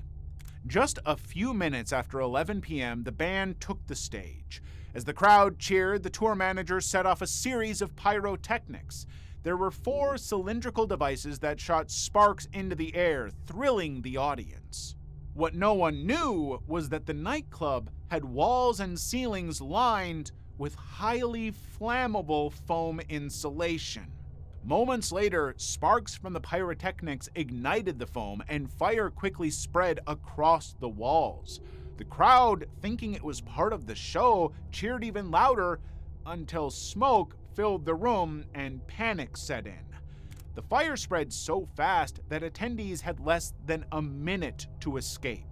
Just a few minutes after 11 p.m., the band took the stage. As the crowd cheered, the tour manager set off a series of pyrotechnics. There were 4 cylindrical devices that shot sparks into the air, thrilling the audience. What no one knew was that the nightclub had walls and ceilings lined with highly flammable foam insulation. Moments later, sparks from the pyrotechnics ignited the foam and fire quickly spread across the walls. The crowd, thinking it was part of the show, cheered even louder until smoke filled the room and panic set in. The fire spread so fast that attendees had less than a minute to escape.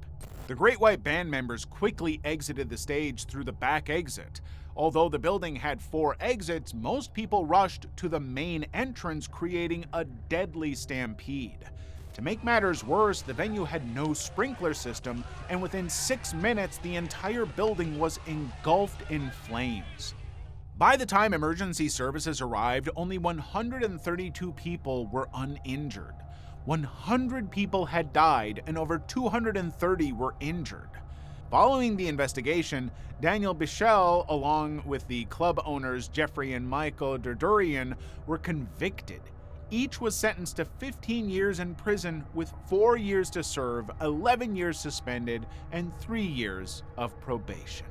The Great White Band members quickly exited the stage through the back exit. Although the building had 4 exits, most people rushed to the main entrance, creating a deadly stampede. To make matters worse, the venue had no sprinkler system, and within 6 minutes, the entire building was engulfed in flames. By the time emergency services arrived, only 132 people were uninjured. 100 people had died and over 230 were injured. Following the investigation, Daniel Bichel, along with the club owners Jeffrey and Michael Derdurian, were convicted. Each was sentenced to 15 years in prison with 4 years to serve, 11 years suspended, and 3 years of probation.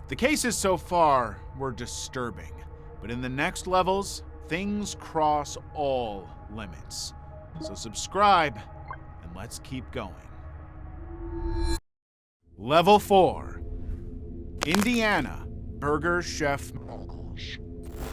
The cases so far were disturbing, but in the next levels, things cross all limits. So subscribe, and let's keep going. Level 4. Indiana Burger Chef.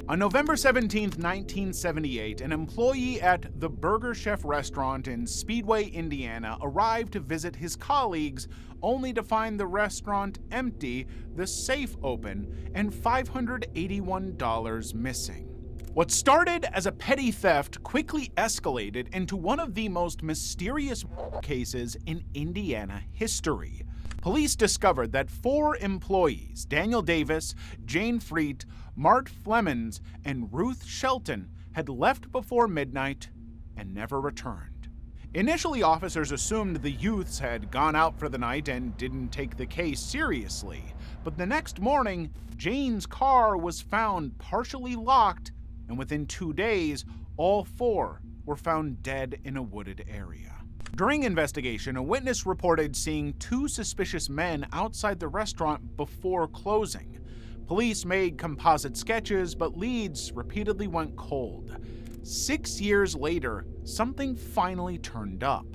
On November 17, 1978, an employee at the Burger Chef restaurant in Speedway, Indiana, arrived to visit his colleagues, only to find the restaurant empty, the safe open, and $581 missing. What started as a petty theft quickly escalated into one of the most mysterious cases in Indiana history. Police discovered that 4 employees, Daniel Davis, Jane Freet, Mart Flemons, and Ruth Shelton, had left before midnight and never returned. Initially, officers assumed the youths had gone out for the night and didn't take the case seriously. But the next morning, Jane's car was found partially locked, and within 2 days, all 4 were found dead in a wooded area. During investigation, a witness reported seeing 2 suspicious men outside the restaurant before closing. Police made composite sketches, but leads repeatedly went cold. 6 years later, something finally turned up.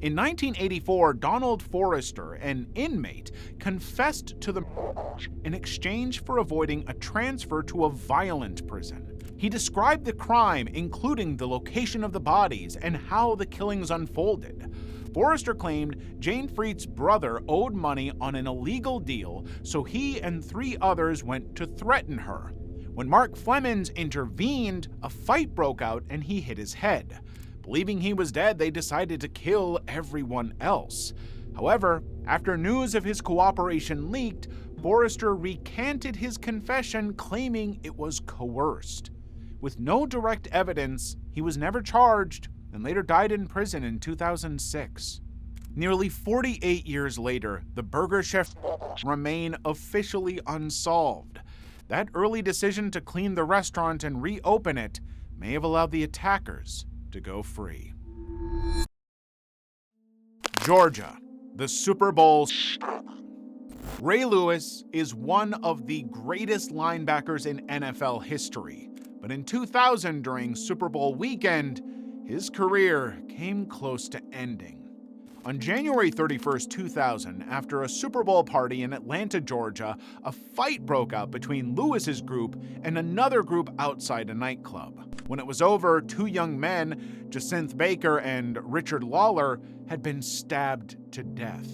In 1984, Donald Forrester, an inmate, confessed to the in exchange for avoiding a transfer to a violent prison. He described the crime, including the location of the bodies and how the killings unfolded. Forrester claimed Jane Freet's brother owed money on an illegal deal, so he and 3 others went to threaten her. When Mark Flemons intervened, a fight broke out and he hit his head. Believing he was dead, they decided to kill everyone else. However, after news of his cooperation leaked, Forrester recanted his confession, claiming it was coerced. With no direct evidence, he was never charged and later died in prison in 2006. Nearly 48 years later, the Burger Chef remain officially unsolved. That early decision to clean the restaurant and reopen it may have allowed the attackers to go free. Georgia, the Super Bowl. Ray Lewis is one of the greatest linebackers in NFL history, but in 2000, during Super Bowl weekend, his career came close to ending. On January 31st, 2000, after a Super Bowl party in Atlanta, Georgia, a fight broke out between Lewis's group and another group outside a nightclub. When it was over, 2 young men, Jacinth Baker and Richard Lawler, had been stabbed to death.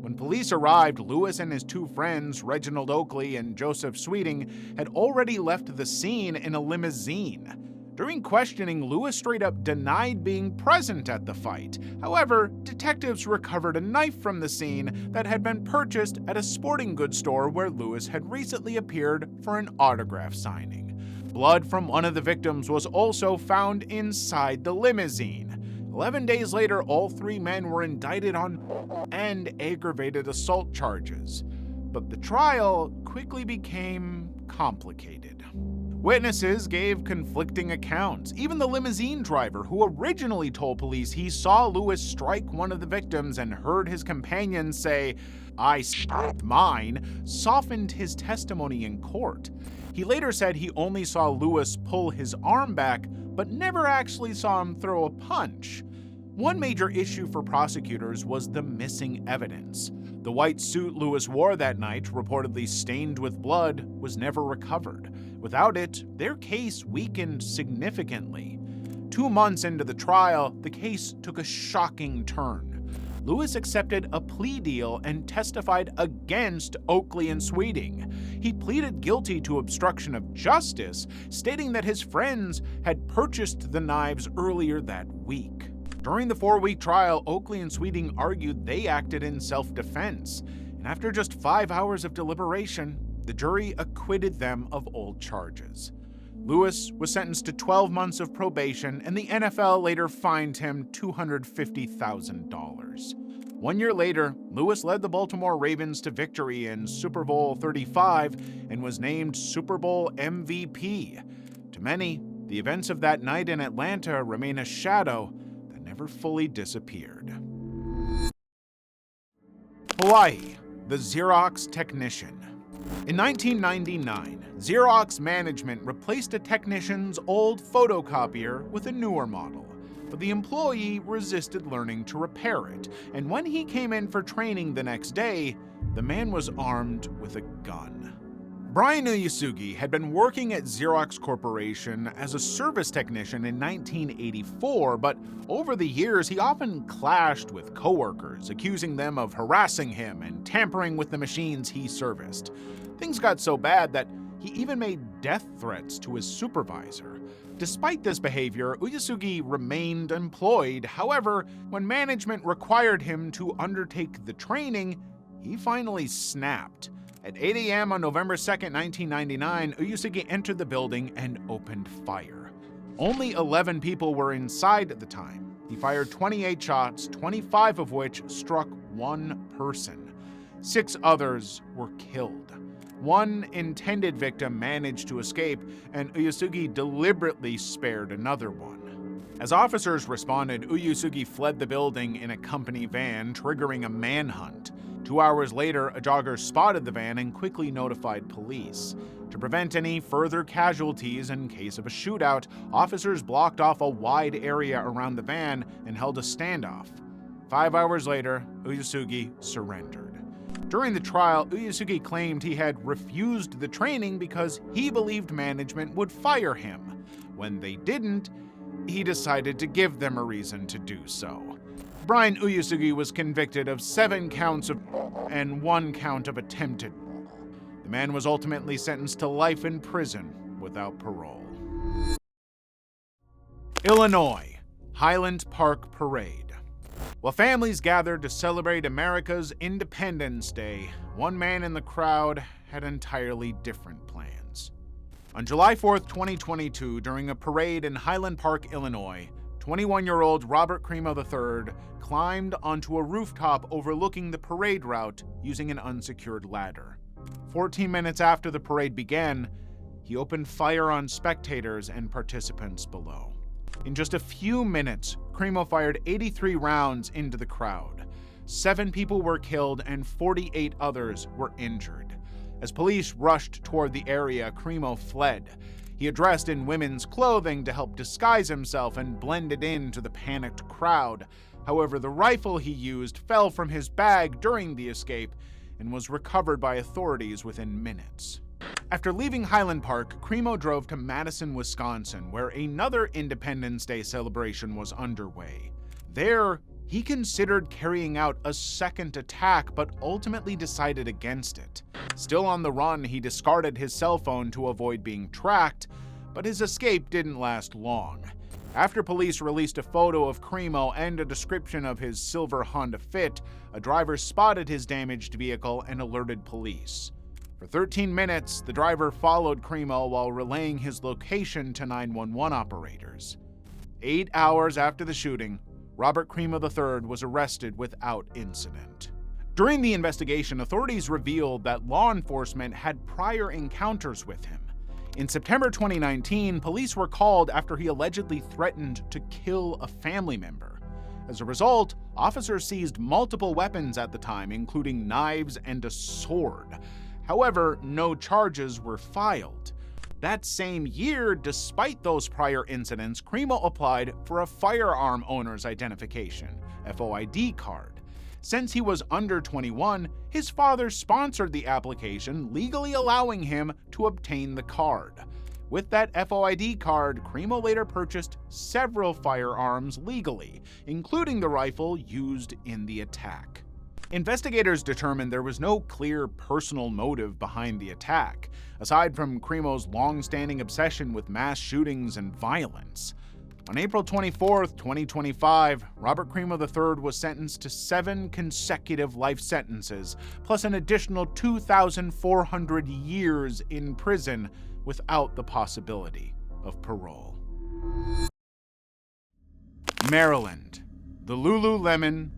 When police arrived, Lewis and his 2 friends, Reginald Oakley and Joseph Sweeting, had already left the scene in a limousine. During questioning, Lewis straight up denied being present at the fight. However, detectives recovered a knife from the scene that had been purchased at a sporting goods store where Lewis had recently appeared for an autograph signing. Blood from one of the victims was also found inside the limousine. 11 days later, all 3 men were indicted on and aggravated assault charges. But the trial quickly became complicated. Witnesses gave conflicting accounts. Even the limousine driver, who originally told police he saw Lewis strike one of the victims and heard his companion say, "I stabbed mine," softened his testimony in court. He later said he only saw Lewis pull his arm back, but never actually saw him throw a punch. One major issue for prosecutors was the missing evidence. The white suit Lewis wore that night, reportedly stained with blood, was never recovered. Without it, their case weakened significantly. 2 months into the trial, the case took a shocking turn. Lewis accepted a plea deal and testified against Oakley and Sweeting. He pleaded guilty to obstruction of justice, stating that his friends had purchased the knives earlier that week. During the 4-week trial, Oakley and Sweeting argued they acted in self-defense, and after just 5 hours of deliberation, the jury acquitted them of all charges. Lewis was sentenced to 12 months of probation, and the NFL later fined him $250,000. 1 year later, Lewis led the Baltimore Ravens to victory in Super Bowl 35 and was named Super Bowl MVP. To many, the events of that night in Atlanta remain a shadow that never fully disappeared. Hawaii, the Xerox technician. In 1999, Xerox management replaced a technician's old photocopier with a newer model, but the employee resisted learning to repair it, and when he came in for training the next day, the man was armed with a gun. Brian Uyasugi had been working at Xerox Corporation as a service technician in 1984, but over the years he often clashed with coworkers, accusing them of harassing him and tampering with the machines he serviced. Things got so bad that he even made death threats to his supervisor. Despite this behavior, Uyasugi remained employed. However, when management required him to undertake the training, he finally snapped. At 8 a.m. on November 2nd, 1999, Uyasugi entered the building and opened fire. Only 11 people were inside at the time. He fired 28 shots, 25 of which struck one person. 6 others were killed. One intended victim managed to escape, and Uyasugi deliberately spared another one. As officers responded, Uyasugi fled the building in a company van, triggering a manhunt. 2 hours later, a jogger spotted the van and quickly notified police. To prevent any further casualties in case of a shootout, officers blocked off a wide area around the van and held a standoff. 5 hours later, Uyasugi surrendered. During the trial, Uyasugi claimed he had refused the training because he believed management would fire him. When they didn't, he decided to give them a reason to do so. Brian Uyasugi was convicted of 7 counts and 1 count of attempted. The man was ultimately sentenced to life in prison without parole. Illinois, Highland Park Parade. While families gathered to celebrate America's Independence Day, one man in the crowd had entirely different plans. On July 4th, 2022, during a parade in Highland Park, Illinois, 21-year-old Robert Cremo III climbed onto a rooftop overlooking the parade route using an unsecured ladder. 14 minutes after the parade began, he opened fire on spectators and participants below. In just a few minutes, Cremo fired 83 rounds into the crowd. 7 people were killed and 48 others were injured. As police rushed toward the area, Cremo fled. He dressed in women's clothing to help disguise himself and blended into the panicked crowd. However, the rifle he used fell from his bag during the escape and was recovered by authorities within minutes. After leaving Highland Park, Cremo drove to Madison, Wisconsin, where another Independence Day celebration was underway. There, he considered carrying out a second attack, but ultimately decided against it. Still on the run, he discarded his cell phone to avoid being tracked, but his escape didn't last long. After police released a photo of Cremo and a description of his silver Honda Fit, a driver spotted his damaged vehicle and alerted police. For 13 minutes, the driver followed Cremo while relaying his location to 911 operators. 8 hours after the shooting, Robert Cremo III was arrested without incident. During the investigation, authorities revealed that law enforcement had prior encounters with him. In September 2019, police were called after he allegedly threatened to kill a family member. As a result, officers seized multiple weapons at the time, including knives and a sword. However, no charges were filed. That same year, despite those prior incidents, Cremo applied for a firearm owner's identification, FOID card. Since he was under 21, his father sponsored the application, legally allowing him to obtain the card. With that FOID card, Cremo later purchased several firearms legally, including the rifle used in the attack. Investigators determined there was no clear personal motive behind the attack, aside from Cremo's long-standing obsession with mass shootings and violence. On April 24, 2025, Robert Cremo III was sentenced to 7 consecutive life sentences, plus an additional 2,400 years in prison without the possibility of parole. Maryland, the Lululemon.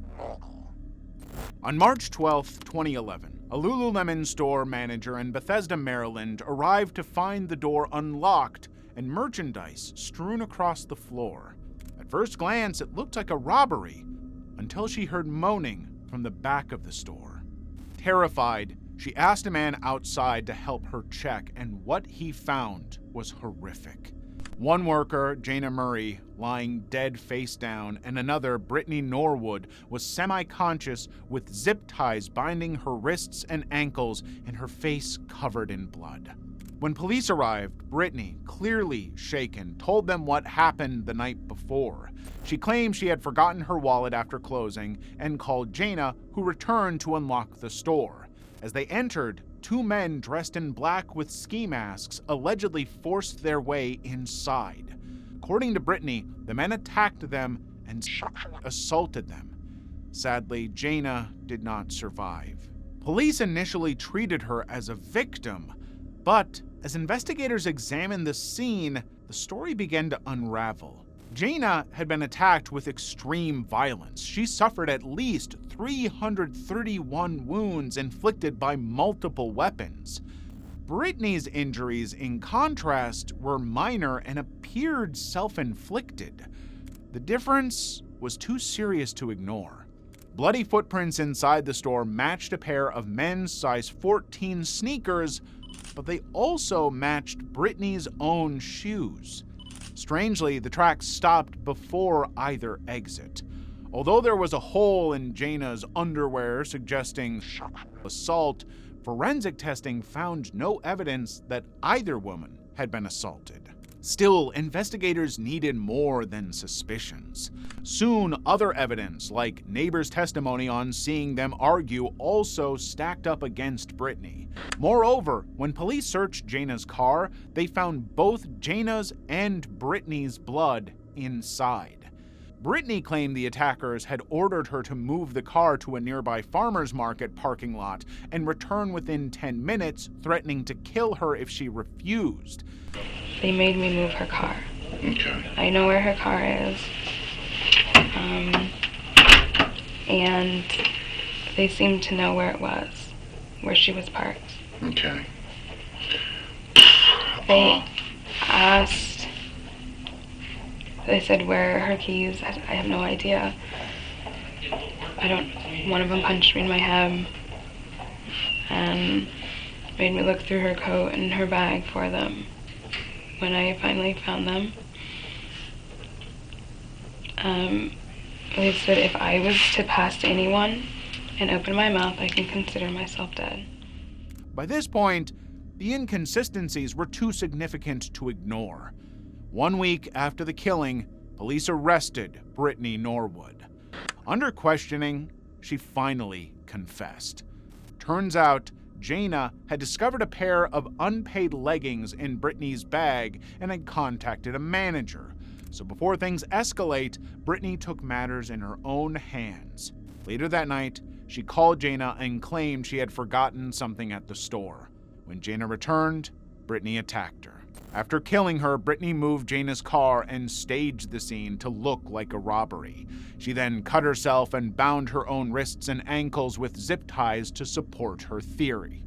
On March 12, 2011, a Lululemon store manager in Bethesda, Maryland, arrived to find the door unlocked and merchandise strewn across the floor. At first glance, it looked like a robbery, until she heard moaning from the back of the store. Terrified, she asked a man outside to help her check, and what he found was horrific. One worker, Jana Murray, lying dead face down, and another, Brittany Norwood, was semi-conscious with zip ties binding her wrists and ankles and her face covered in blood. When police arrived, Brittany, clearly shaken, told them what happened the night before. She claimed she had forgotten her wallet after closing and called Jana, who returned to unlock the store. As they entered, 2 men dressed in black with ski masks allegedly forced their way inside. According to Brittany, the men attacked them and assaulted them. Sadly, Jana did not survive. Police initially treated her as a victim, but as investigators examined the scene, the story began to unravel. Jana had been attacked with extreme violence. She suffered at least 331 wounds inflicted by multiple weapons. Brittany's injuries, in contrast, were minor and appeared self-inflicted. The difference was too serious to ignore. Bloody footprints inside the store matched a pair of men's size 14 sneakers, but they also matched Brittany's own shoes. Strangely, the tracks stopped before either exit. Although there was a hole in Jana's underwear suggesting assault, forensic testing found no evidence that either woman had been assaulted. Still, investigators needed more than suspicions. Soon, other evidence, like neighbors' testimony on seeing them argue, also stacked up against Brittany. Moreover, when police searched Jana's car, they found both Jana's and Brittany's blood inside. Brittany claimed the attackers had ordered her to move the car to a nearby farmer's market parking lot and return within 10 minutes, threatening to kill her if she refused. They made me move her car. Okay. I know where her car is. And they seemed to know where it was, where she was parked. Okay. They asked, they said, where are her keys? I have no idea. One of them punched me in my head and made me look through her coat and her bag for them. When I finally found them, they said if I was to pass anyone and open my mouth, I can consider myself dead. By this point, the inconsistencies were too significant to ignore. 1 week after the killing, police arrested Brittany Norwood. Under questioning, she finally confessed. Turns out, Jana had discovered a pair of unpaid leggings in Brittany's bag and had contacted a manager. So before things escalate, Brittany took matters in her own hands. Later that night, she called Jana and claimed she had forgotten something at the store. When Jana returned, Brittany attacked her. After killing her, Brittany moved Jana's car and staged the scene to look like a robbery. She then cut herself and bound her own wrists and ankles with zip ties to support her theory.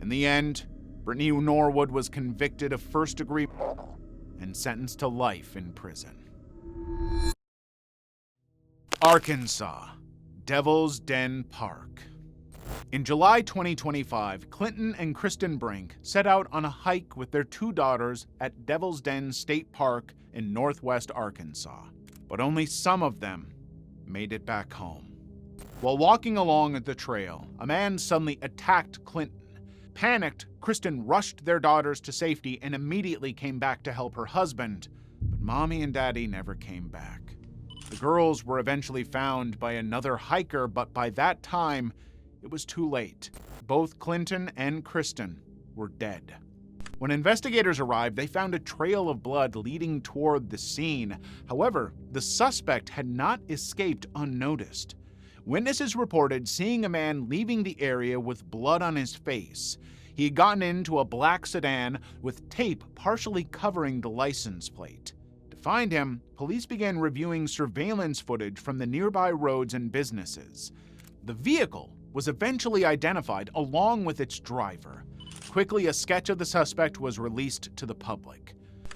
In the end, Brittany Norwood was convicted of first-degree murder and sentenced to life in prison. Arkansas, Devil's Den Park. In July 2025, Clinton and Kristen Brink set out on a hike with their 2 daughters at Devil's Den State Park in northwest Arkansas, but only some of them made it back home. While walking along the trail, a man suddenly attacked Clinton. Panicked, Kristen rushed their daughters to safety and immediately came back to help her husband, but Mommy and Daddy never came back. The girls were eventually found by another hiker, but by that time, it was too late. Both Clinton and Kristen were dead. When investigators arrived, they found a trail of blood leading toward the scene. However, the suspect had not escaped unnoticed. Witnesses reported seeing a man leaving the area with blood on his face. He had gotten into a black sedan with tape partially covering the license plate. To find him, police began reviewing surveillance footage from the nearby roads and businesses. The vehicle was eventually identified along with its driver. Quickly, a sketch of the suspect was released to the public.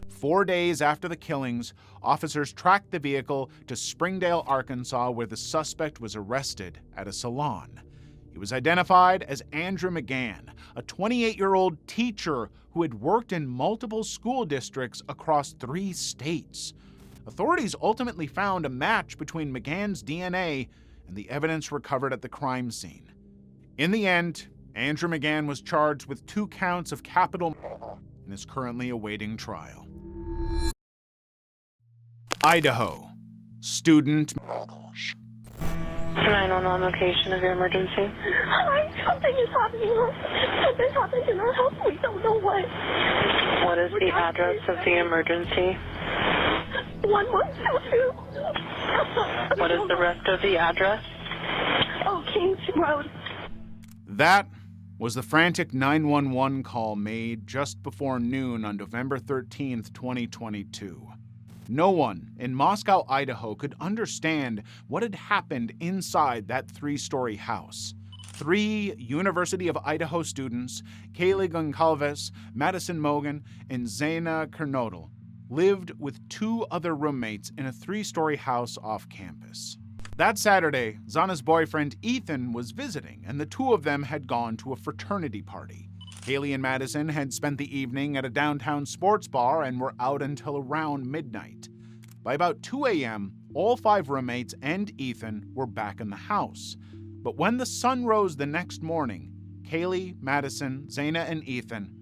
4 days after the killings, officers tracked the vehicle to Springdale, Arkansas, where the suspect was arrested at a salon. He was identified as Andrew McGann, a 28-year-old teacher who had worked in multiple school districts across 3 states. Authorities ultimately found a match between McGann's DNA and the evidence recovered at the crime scene. In the end, Andrew McGann was charged with 2 counts of capital murder and is currently awaiting trial. Idaho, student murders. 911 location of your emergency. Hi, something is happening. Something happened in our house. We don't know what. What is the address of the emergency? 1122. What is the rest of the address? Oh, Kings Road. That was the frantic 911 call made just before noon on November 13th, 2022. No one in Moscow, Idaho could understand what had happened inside that 3-story house. 3 University of Idaho students, Kaylee Goncalves, Madison Mogan, and Zaina Kernodle, lived with 2 other roommates in a 3-story house off campus. That Saturday, Zana's boyfriend Ethan was visiting, and the 2 of them had gone to a fraternity party. Kaylee and Madison had spent the evening at a downtown sports bar and were out until around midnight. By about 2 a.m., all 5 roommates and Ethan were back in the house. But when the sun rose the next morning, Kaylee, Madison, Zaina, and Ethan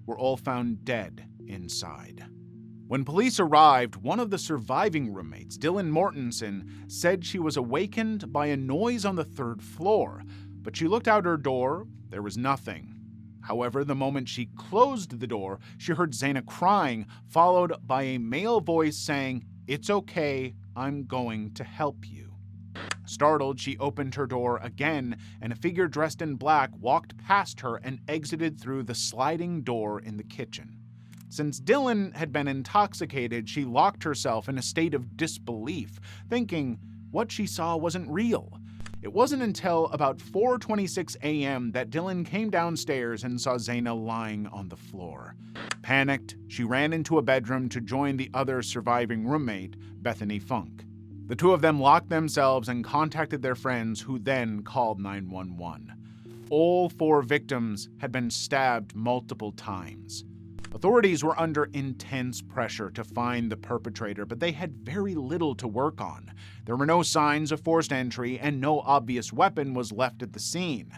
were all found dead inside. When police arrived, one of the surviving roommates, Dylan Mortensen, said she was awakened by a noise on the 3rd floor, but she looked out her door, there was nothing. However, the moment she closed the door, she heard Zaina crying, followed by a male voice saying, "It's okay, I'm going to help you." Startled, she opened her door again, and a figure dressed in black walked past her and exited through the sliding door in the kitchen. Since Dylan had been intoxicated, she locked herself in a state of disbelief, thinking what she saw wasn't real. It wasn't until about 4:26 a.m. that Dylan came downstairs and saw Zaina lying on the floor. Panicked, she ran into a bedroom to join the other surviving roommate, Bethany Funk. The 2 of them locked themselves and contacted their friends, who then called 911. All 4 victims had been stabbed multiple times. Authorities were under intense pressure to find the perpetrator, but they had very little to work on. There were no signs of forced entry, and no obvious weapon was left at the scene.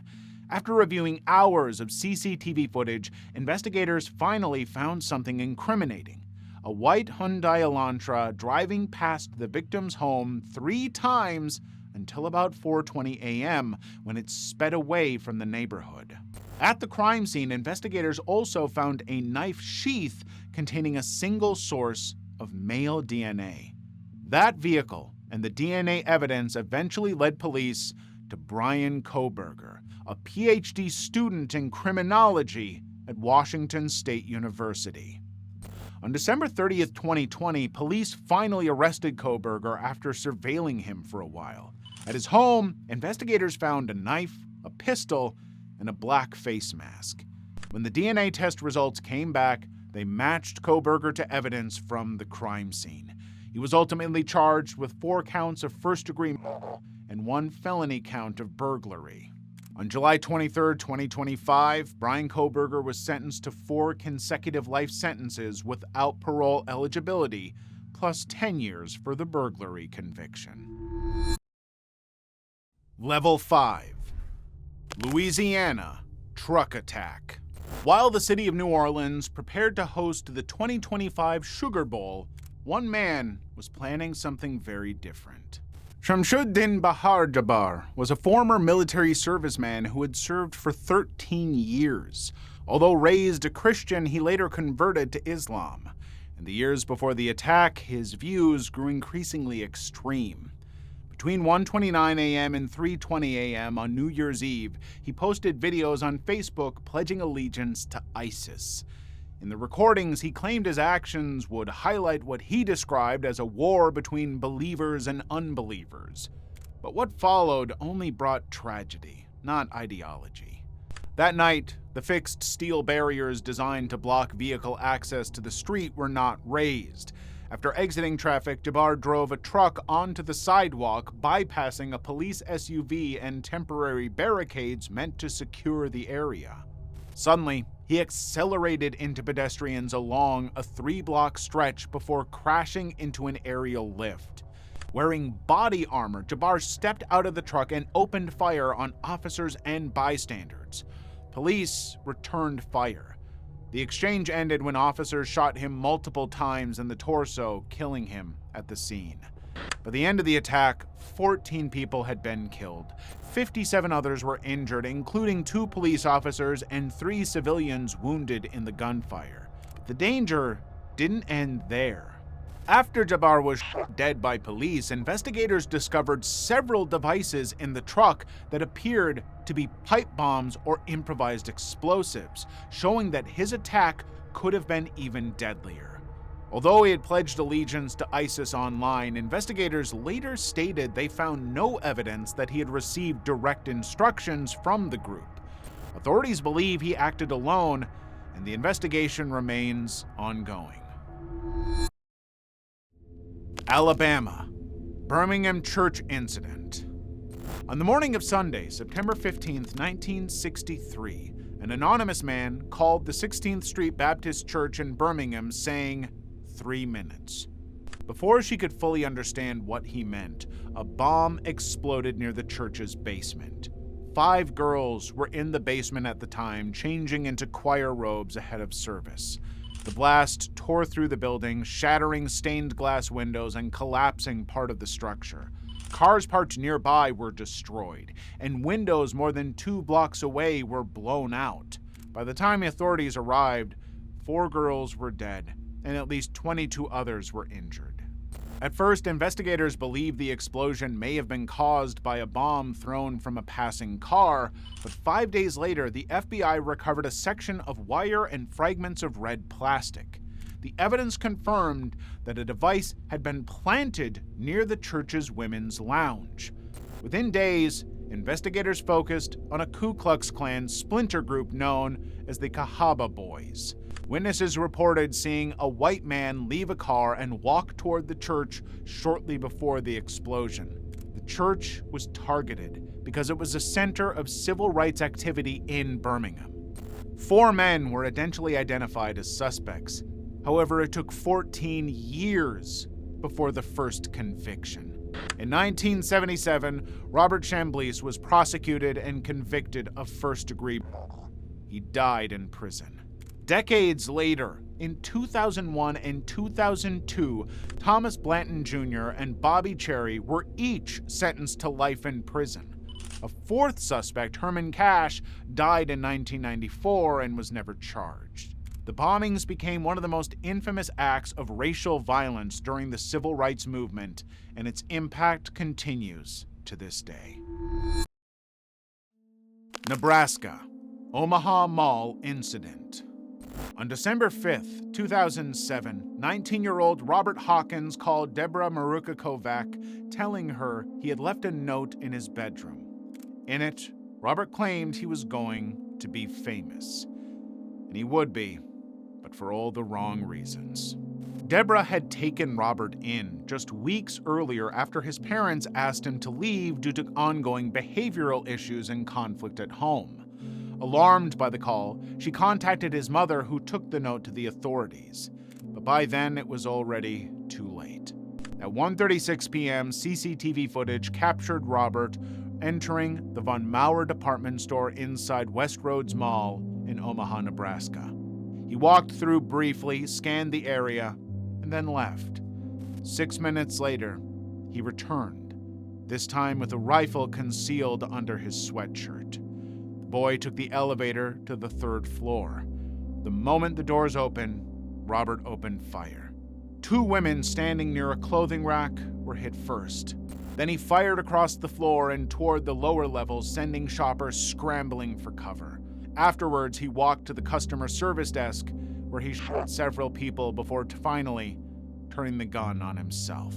After reviewing hours of CCTV footage, investigators finally found something incriminating. A white Hyundai Elantra driving past the victim's home 3 times until about 4:20 a.m., when it sped away from the neighborhood. At the crime scene, investigators also found a knife sheath containing a single source of male DNA. That vehicle and the DNA evidence eventually led police to Brian Kohberger, a PhD student in criminology at Washington State University. On December 30th, 2020, police finally arrested Kohberger after surveilling him for a while. At his home, investigators found a knife, a pistol, and a black face mask. When the DNA test results came back, they matched Kohberger to evidence from the crime scene. He was ultimately charged with 4 counts of first-degree murder and 1 felony count of burglary. On July 23, 2025, Brian Kohberger was sentenced to 4 consecutive life sentences without parole eligibility, plus 10 years for the burglary conviction. Level 5. Louisiana Truck Attack. While the city of New Orleans prepared to host the 2025 Sugar Bowl, one man was planning something very different. Shamsuddin Bahar Jabbar was a former military serviceman who had served for 13 years. Although raised a Christian, he later converted to Islam. In the years before the attack, his views grew increasingly extreme. Between 1:29 a.m. and 3:20 a.m. on New Year's Eve, he posted videos on Facebook pledging allegiance to ISIS. In the recordings, he claimed his actions would highlight what he described as a war between believers and unbelievers. But what followed only brought tragedy, not ideology. That night, the fixed steel barriers designed to block vehicle access to the street were not raised. After exiting traffic, Jabbar drove a truck onto the sidewalk, bypassing a police SUV and temporary barricades meant to secure the area. Suddenly, he accelerated into pedestrians along a 3-block stretch before crashing into an aerial lift. Wearing body armor, Jabbar stepped out of the truck and opened fire on officers and bystanders. Police returned fire. The exchange ended when officers shot him multiple times in the torso, killing him at the scene. By the end of the attack, 14 people had been killed. 57 others were injured, including 2 police officers and 3 civilians wounded in the gunfire. But the danger didn't end there. After Jabbar was shot dead by police, investigators discovered several devices in the truck that appeared to be pipe bombs or improvised explosives, showing that his attack could have been even deadlier. Although he had pledged allegiance to ISIS online, investigators later stated they found no evidence that he had received direct instructions from the group. Authorities believe he acted alone, and the investigation remains ongoing. Alabama, Birmingham church incident. On the morning of Sunday, September 15, 1963, an anonymous man called the 16th Street Baptist Church in Birmingham saying, 3 minutes. Before she could fully understand what he meant, a bomb exploded near the church's basement. 5 girls were in the basement at the time, changing into choir robes ahead of service. The blast tore through the building, shattering stained glass windows and collapsing part of the structure. Cars parked nearby were destroyed, and windows more than 2 blocks away were blown out. By the time authorities arrived, 4 girls were dead, and at least 22 others were injured. At first, investigators believed the explosion may have been caused by a bomb thrown from a passing car, but 5 days later, the FBI recovered a section of wire and fragments of red plastic. The evidence confirmed that a device had been planted near the church's women's lounge. Within days, investigators focused on a Ku Klux Klan splinter group known as the Cahaba Boys. Witnesses reported seeing a white man leave a car and walk toward the church shortly before the explosion. The church was targeted because it was a center of civil rights activity in Birmingham. 4 men were eventually identified as suspects. However, it took 14 years before the first conviction. In 1977, Robert Chambliss was prosecuted and convicted of first-degree murder. He died in prison. Decades later, in 2001 and 2002, Thomas Blanton Jr. and Bobby Cherry were each sentenced to life in prison. A 4th suspect, Herman Cash, died in 1994 and was never charged. The bombings became one of the most infamous acts of racial violence during the civil rights movement, and its impact continues to this day. Nebraska, Omaha Mall incident. On December 5th, 2007, 19-year-old Robert Hawkins called Deborah Maruka Kovac, telling her he had left a note in his bedroom. In it, Robert claimed he was going to be famous. And he would be, but for all the wrong reasons. Deborah had taken Robert in just weeks earlier after his parents asked him to leave due to ongoing behavioral issues and conflict at home. Alarmed by the call, she contacted his mother, who took the note to the authorities. But by then, it was already too late. At 1:36 p.m., CCTV footage captured Robert entering the Von Mauer department store inside West Roads Mall in Omaha, Nebraska. He walked through briefly, scanned the area, and then left. 6 minutes later, he returned, this time with a rifle concealed under his sweatshirt. The boy took the elevator to the 3rd floor. The moment the doors opened, Robert opened fire. 2 women standing near a clothing rack were hit first. Then he fired across the floor and toward the lower levels, sending shoppers scrambling for cover. Afterwards, he walked to the customer service desk, where he shot several people before finally turning the gun on himself.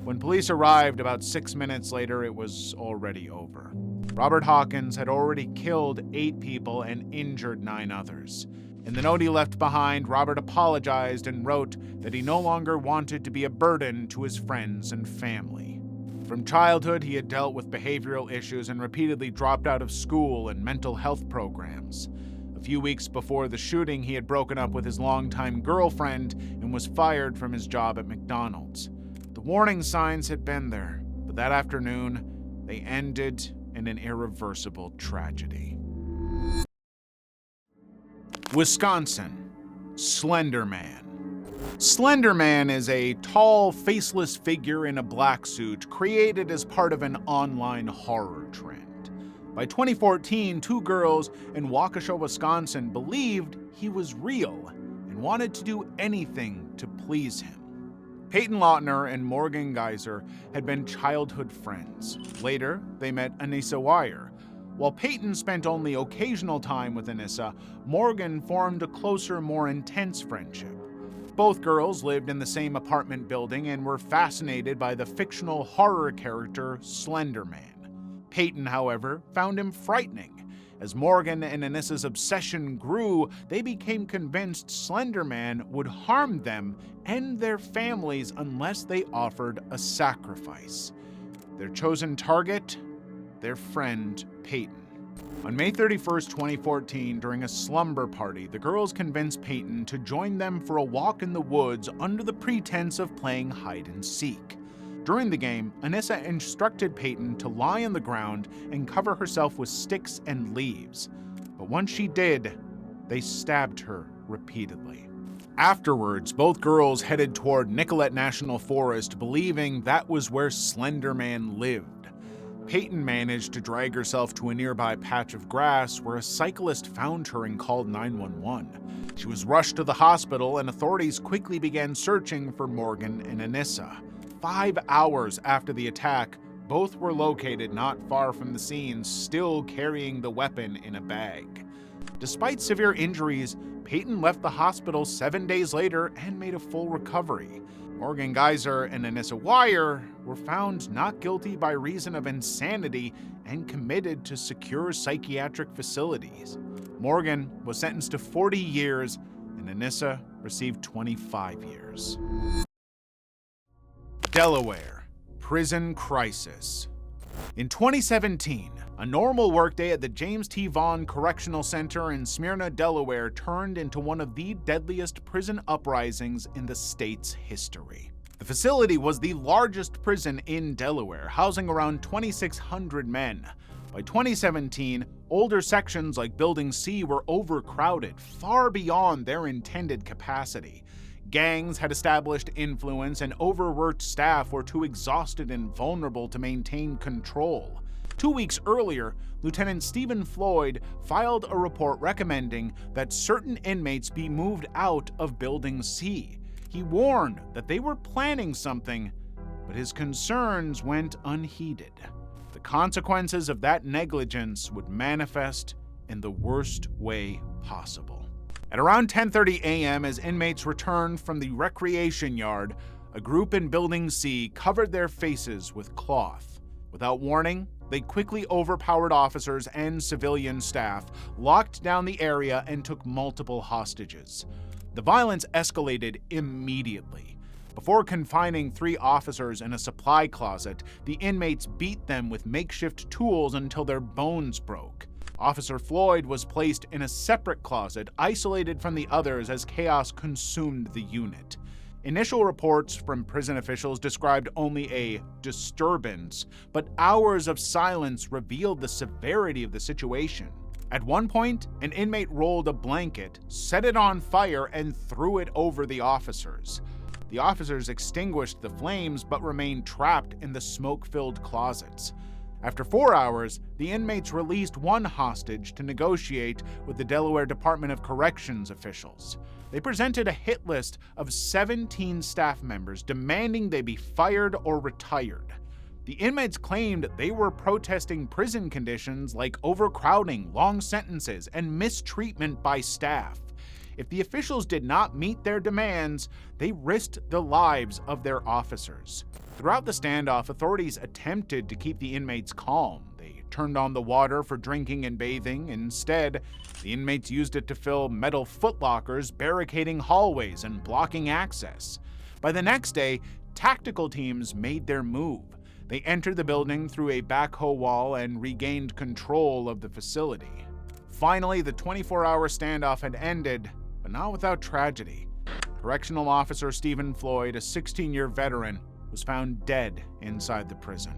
When police arrived about 6 minutes later, it was already over. Robert Hawkins had already killed 8 people and injured 9 others. In the note he left behind, Robert apologized and wrote that he no longer wanted to be a burden to his friends and family. From childhood, he had dealt with behavioral issues and repeatedly dropped out of school and mental health programs. A few weeks before the shooting, he had broken up with his longtime girlfriend and was fired from his job at McDonald's. The warning signs had been there, but that afternoon, they ended in an irreversible tragedy. Wisconsin, Slender Man. Slender Man is a tall, faceless figure in a black suit created as part of an online horror trend. By 2014, 2 girls in Waukesha, Wisconsin believed he was real and wanted to do anything to please him. Peyton Lautner and Morgan Geyser had been childhood friends. Later, they met Anissa Weier. While Peyton spent only occasional time with Anissa, Morgan formed a closer, more intense friendship. Both girls lived in the same apartment building and were fascinated by the fictional horror character Slender Man. Peyton, however, found him frightening. As Morgan and Anissa's obsession grew, they became convinced Slender Man would harm them and their families unless they offered a sacrifice. Their chosen target? Their friend, Peyton. On May 31, 2014, during a slumber party, the girls convinced Peyton to join them for a walk in the woods under the pretense of playing hide and seek. During the game, Anissa instructed Peyton to lie on the ground and cover herself with sticks and leaves. But once she did, they stabbed her repeatedly. Afterwards, both girls headed toward Nicollet National Forest, believing that was where Slender Man lived. Peyton managed to drag herself to a nearby patch of grass where a cyclist found her and called 911. She was rushed to the hospital, and authorities quickly began searching for Morgan and Anissa. 5 hours after the attack, both were located not far from the scene, still carrying the weapon in a bag. Despite severe injuries, Peyton left the hospital 7 days later and made a full recovery. Morgan Geyser and Anissa Weier were found not guilty by reason of insanity and committed to secure psychiatric facilities. Morgan was sentenced to 40 years, and Anissa received 25 years. Delaware, prison crisis. In 2017, a normal workday at the James T. Vaughn Correctional Center in Smyrna, Delaware turned into one of the deadliest prison uprisings in the state's history. The facility was the largest prison in Delaware, housing around 2,600 men. By 2017, older sections like Building C were overcrowded, far beyond their intended capacity. Gangs had established influence, and overworked staff were too exhausted and vulnerable to maintain control. 2 weeks earlier, Lieutenant Stephen Floyd filed a report recommending that certain inmates be moved out of Building C. He warned that they were planning something, but his concerns went unheeded. The consequences of that negligence would manifest in the worst way possible. At around 10:30 a.m., as inmates returned from the recreation yard, a group in Building C covered their faces with cloth. Without warning, they quickly overpowered officers and civilian staff, locked down the area, and took multiple hostages. The violence escalated immediately. Before confining 3 officers in a supply closet, the inmates beat them with makeshift tools until their bones broke. Officer Floyd was placed in a separate closet, isolated from the others as chaos consumed the unit. Initial reports from prison officials described only a disturbance, but hours of silence revealed the severity of the situation. At one point, an inmate rolled a blanket, set it on fire, and threw it over the officers. The officers extinguished the flames but remained trapped in the smoke-filled closets. After 4 hours, the inmates released one hostage to negotiate with the Delaware Department of Corrections officials. They presented a hit list of 17 staff members demanding they be fired or retired. The inmates claimed they were protesting prison conditions like overcrowding, long sentences, and mistreatment by staff. If the officials did not meet their demands, they risked the lives of their officers. Throughout the standoff, authorities attempted to keep the inmates calm. They turned on the water for drinking and bathing. Instead, the inmates used it to fill metal footlockers, barricading hallways and blocking access. By the next day, tactical teams made their move. They entered the building through a backhoe wall and regained control of the facility. Finally, the 24-hour standoff had ended, but not without tragedy. Correctional officer Stephen Floyd, a 16-year veteran, was found dead inside the prison.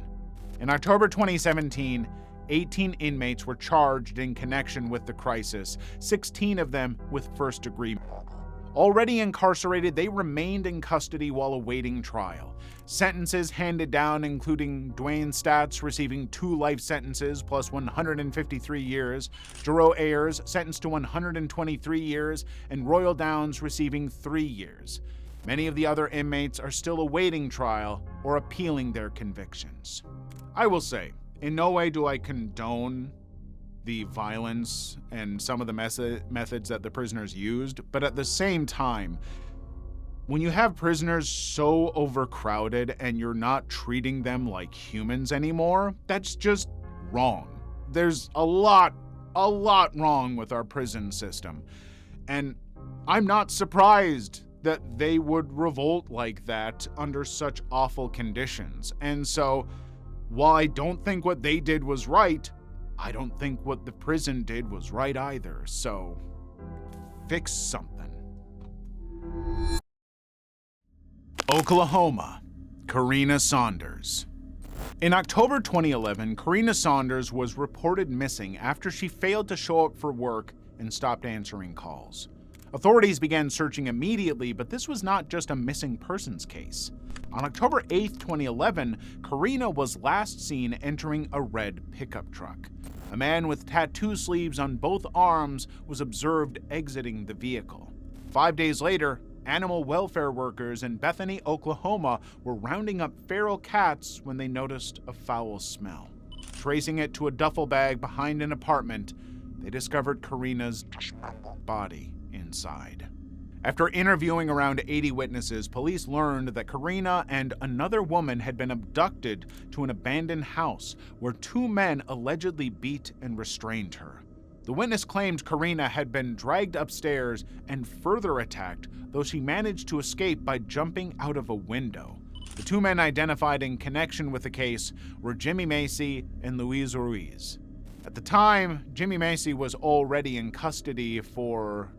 In October 2017, 18 inmates were charged in connection with the crisis, 16 of them with first-degree murder. Already incarcerated, they remained in custody while awaiting trial. Sentences handed down including Dwayne Statz receiving 2 life sentences plus 153 years, Jerome Ayers sentenced to 123 years, and Royal Downs receiving 3 years. Many of the other inmates are still awaiting trial or appealing their convictions. I will say, in no way do I condone the violence and some of the methods that the prisoners used, but at the same time, when you have prisoners so overcrowded and you're not treating them like humans anymore, that's just wrong. There's a lot wrong with our prison system. And I'm not surprised that they would revolt like that under such awful conditions. And so, while I don't think what they did was right, I don't think what the prison did was right either. So, fix something. Oklahoma, Karina Saunders. In October 2011, Karina Saunders was reported missing after she failed to show up for work and stopped answering calls. Authorities began searching immediately, but this was not just a missing persons case. On October 8, 2011, Karina was last seen entering a red pickup truck. A man with tattoo sleeves on both arms was observed exiting the vehicle. 5 days later, animal welfare workers in Bethany, Oklahoma were rounding up feral cats when they noticed a foul smell. Tracing it to a duffel bag behind an apartment, they discovered Karina's body inside. After interviewing around 80 witnesses, police learned that Karina and another woman had been abducted to an abandoned house where 2 men allegedly beat and restrained her. The witness claimed Karina had been dragged upstairs and further attacked, though she managed to escape by jumping out of a window. The 2 men identified in connection with the case were Jimmy Macy and Luis Ruiz. At the time, Jimmy Macy was already in custody for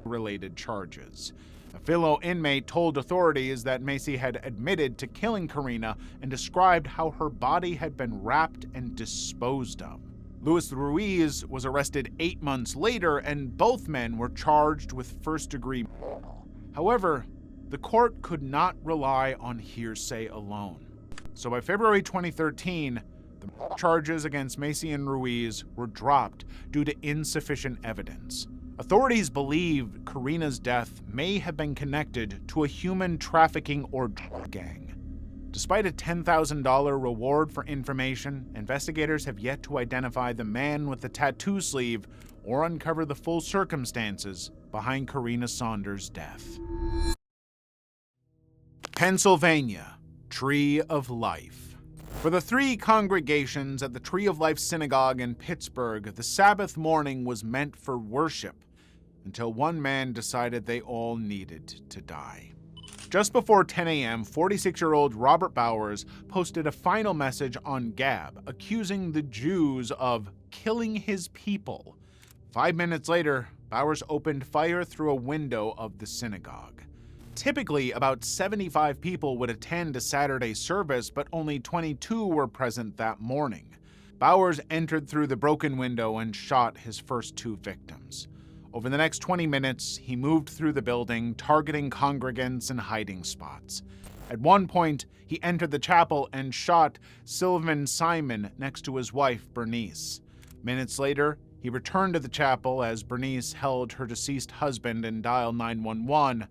related charges. A fellow inmate told authorities that Macy had admitted to killing Karina and described how her body had been wrapped and disposed of. Luis Ruiz was arrested 8 months later, and both men were charged with first-degree murder. However, the court could not rely on hearsay alone. So by February 2013, the charges against Macy and Ruiz were dropped due to insufficient evidence. Authorities believe Karina's death may have been connected to a human trafficking or drug gang. Despite a $10,000 reward for information, investigators have yet to identify the man with the tattoo sleeve or uncover the full circumstances behind Karina Saunders' death. Pennsylvania, Tree of Life. For the three congregations at the Tree of Life Synagogue in Pittsburgh, the Sabbath morning was meant for worship, until one man decided they all needed to die. Just before 10 a.m., 46-year-old Robert Bowers posted a final message on Gab, accusing the Jews of killing his people. 5 minutes later, Bowers opened fire through a window of the synagogue. Typically, about 75 people would attend a Saturday service, but only 22 were present that morning. Bowers entered through the broken window and shot his first two victims. Over the next 20 minutes, he moved through the building, targeting congregants and hiding spots. At one point, he entered the chapel and shot Sylvan Simon next to his wife, Bernice. Minutes later, he returned to the chapel as Bernice held her deceased husband and dialed 911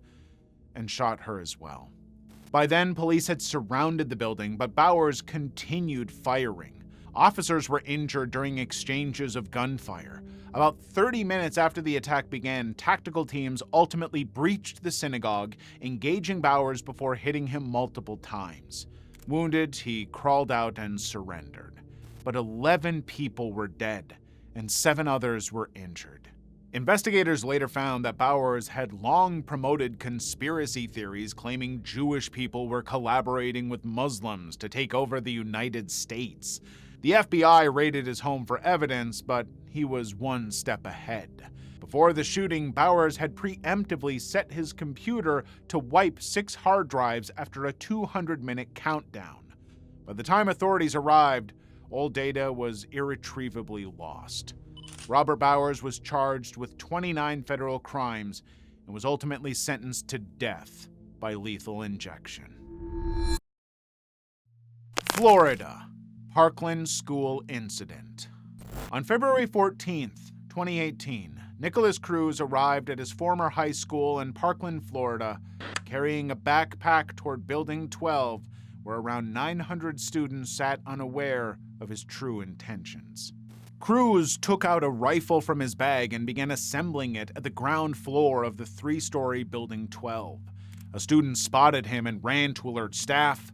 and shot her as well. By then, police had surrounded the building, but Bowers continued firing. Officers were injured during exchanges of gunfire. About 30 minutes after the attack began, tactical teams ultimately breached the synagogue, engaging Bowers before hitting him multiple times. Wounded, he crawled out and surrendered. But 11 people were dead, and 7 others were injured. Investigators later found that Bowers had long promoted conspiracy theories claiming Jewish people were collaborating with Muslims to take over the United States. The FBI raided his home for evidence, but he was one step ahead. Before the shooting, Bowers had preemptively set his computer to wipe 6 hard drives after a 200-minute countdown. By the time authorities arrived, all data was irretrievably lost. Robert Bowers was charged with 29 federal crimes and was ultimately sentenced to death by lethal injection. Florida. Parkland School Incident. On February 14th, 2018, Nicholas Cruz arrived at his former high school in Parkland, Florida, carrying a backpack toward Building 12, where around 900 students sat unaware of his true intentions. Cruz took out a rifle from his bag and began assembling it at the ground floor of the 3-story Building 12. A student spotted him and ran to alert staff,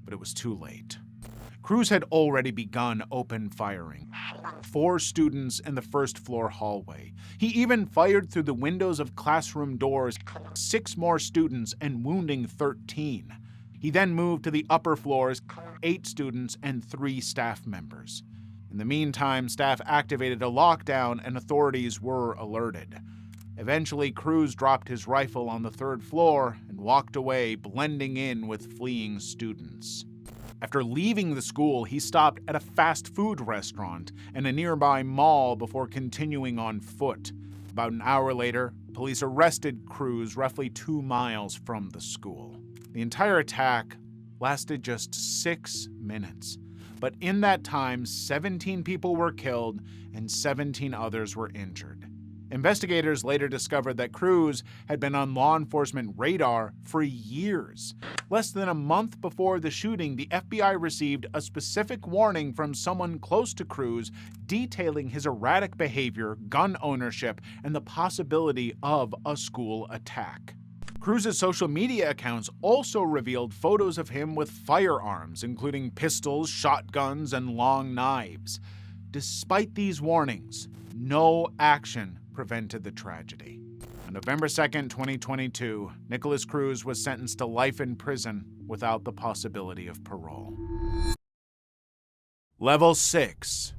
but it was too late. Cruz had already begun open firing. 4 students in the first-floor hallway. He even fired through the windows of classroom doors, 6 more students and wounding 13. He then moved to the upper floors, 8 students and 3 staff members. In the meantime, staff activated a lockdown and authorities were alerted. Eventually, Cruz dropped his rifle on the 3rd floor and walked away, blending in with fleeing students. After leaving the school, he stopped at a fast food restaurant and a nearby mall before continuing on foot. About an hour later, police arrested Cruz roughly 2 miles from the school. The entire attack lasted just 6 minutes. But in that time, 17 people were killed and 17 others were injured. Investigators later discovered that Cruz had been on law enforcement radar for years. Less than a month before the shooting, the FBI received a specific warning from someone close to Cruz detailing his erratic behavior, gun ownership, and the possibility of a school attack. Cruz's social media accounts also revealed photos of him with firearms, including pistols, shotguns, and long knives. Despite these warnings, no action prevented the tragedy. On November 2nd, 2022, Nicholas Cruz was sentenced to life in prison without the possibility of parole. Level 6.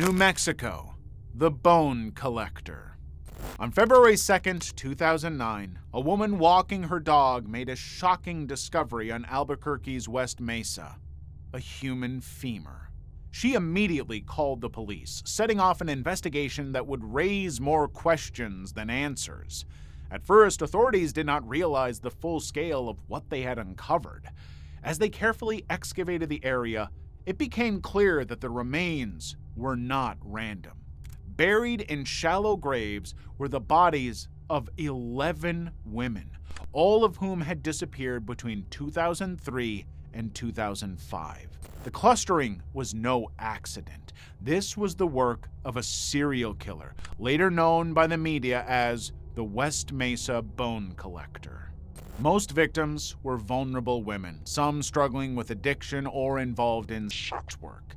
New Mexico, the Bone Collector. On February 2nd, 2009, a woman walking her dog made a shocking discovery on Albuquerque's West Mesa: a human femur. She immediately called the police, setting off an investigation that would raise more questions than answers. At first, authorities did not realize the full scale of what they had uncovered. As they carefully excavated the area, it became clear that the remains were not random. Buried in shallow graves were the bodies of 11 women, all of whom had disappeared between 2003 and 2005. The clustering was no accident. This was the work of a serial killer, later known by the media as the West Mesa Bone Collector. Most victims were vulnerable women, some struggling with addiction or involved in sex work.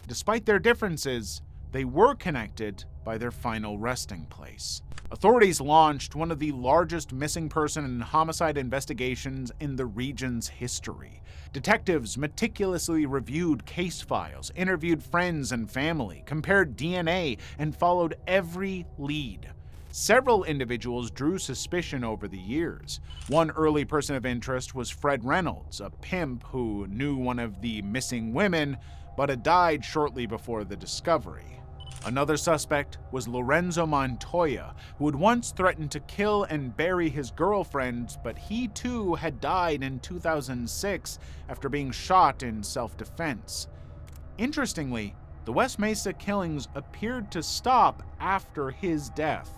Despite their differences, they were connected by their final resting place. Authorities launched one of the largest missing person and homicide investigations in the region's history. Detectives meticulously reviewed case files, interviewed friends and family, compared DNA, and followed every lead. Several individuals drew suspicion over the years. One early person of interest was Fred Reynolds, a pimp who knew one of the missing women, but had died shortly before the discovery. Another suspect was Lorenzo Montoya, who had once threatened to kill and bury his girlfriend, but he too had died in 2006 after being shot in self-defense. Interestingly, the West Mesa killings appeared to stop after his death.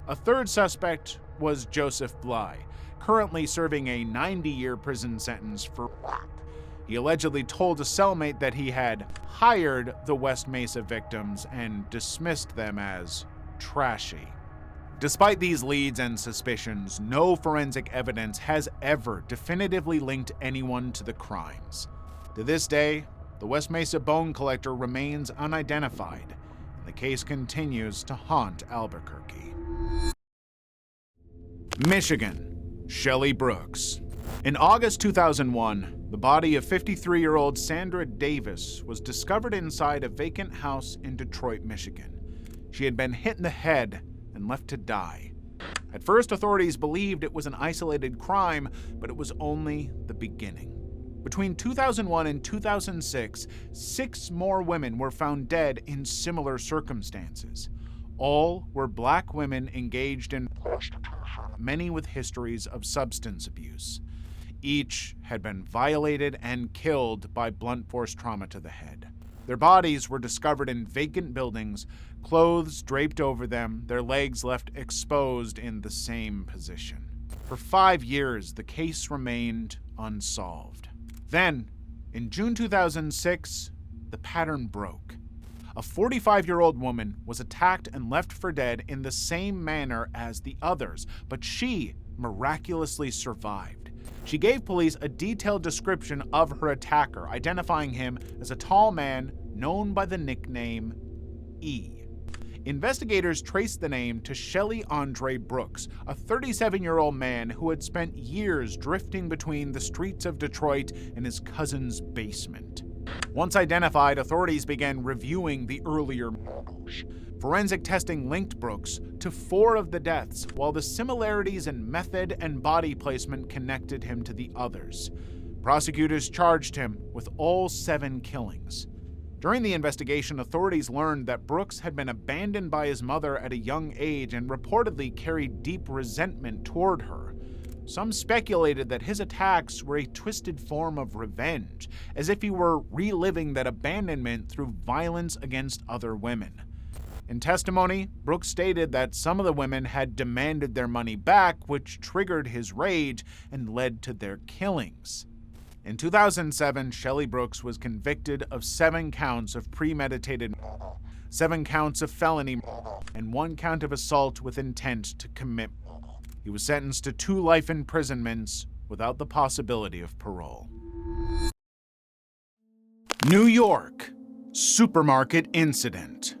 A third suspect was Joseph Bly, currently serving a 90-year prison sentence for what? He allegedly told a cellmate that he had hired the West Mesa victims and dismissed them as trashy. Despite these leads and suspicions, no forensic evidence has ever definitively linked anyone to the crimes. To this day, the West Mesa bone collector remains unidentified, and the case continues to haunt Albuquerque. Michigan, Shelley Brooks. In August 2001, the body of 53-year-old Sandra Davis was discovered inside a vacant house in Detroit, Michigan. She had been hit in the head and left to die. At first, authorities believed it was an isolated crime, but it was only the beginning. Between 2001 and 2006, 6 more women were found dead in similar circumstances. All were Black women engaged in prostitution, many with histories of substance abuse. Each had been violated and killed by blunt force trauma to the head. Their bodies were discovered in vacant buildings, clothes draped over them, their legs left exposed in the same position. For 5 years, the case remained unsolved. Then, in June 2006, the pattern broke. A 45-year-old woman was attacked and left for dead in the same manner as the others, but she miraculously survived. She gave police a detailed description of her attacker, identifying him as a tall man known by the nickname E. Investigators traced the name to Shelley Andre Brooks, a 37-year-old man who had spent years drifting between the streets of Detroit and his cousin's basement. Once identified, authorities began reviewing the earlier murders. Forensic testing linked Brooks to 4 of the deaths, while the similarities in method and body placement connected him to the others. Prosecutors charged him with all 7 killings. During the investigation, authorities learned that Brooks had been abandoned by his mother at a young age and reportedly carried deep resentment toward her. Some speculated that his attacks were a twisted form of revenge, as if he were reliving that abandonment through violence against other women. In testimony, Brooks stated that some of the women had demanded their money back, which triggered his rage and led to their killings. In 2007, Shelley Brooks was convicted of 7 counts of premeditated murder, 7 counts of felony murder, and 1 count of assault with intent to commit murder. He was sentenced to 2 life imprisonments without the possibility of parole. New York, supermarket incident.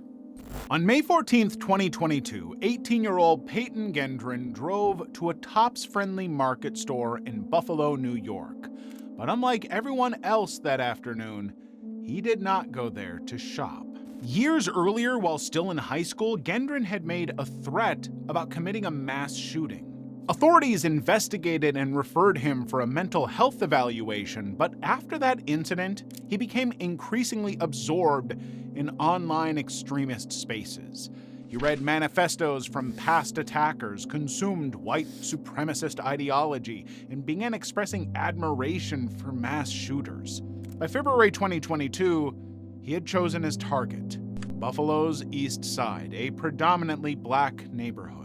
On May 14, 2022, 18-year-old Peyton Gendron drove to a Tops-friendly market store in Buffalo, New York. But unlike everyone else that afternoon, he did not go there to shop. Years earlier, while still in high school, Gendron had made a threat about committing a mass shooting. Authorities investigated and referred him for a mental health evaluation, but after that incident, he became increasingly absorbed in online extremist spaces. He read manifestos from past attackers, consumed white supremacist ideology, and began expressing admiration for mass shooters. By February 2022, he had chosen his target, Buffalo's East Side, a predominantly Black neighborhood.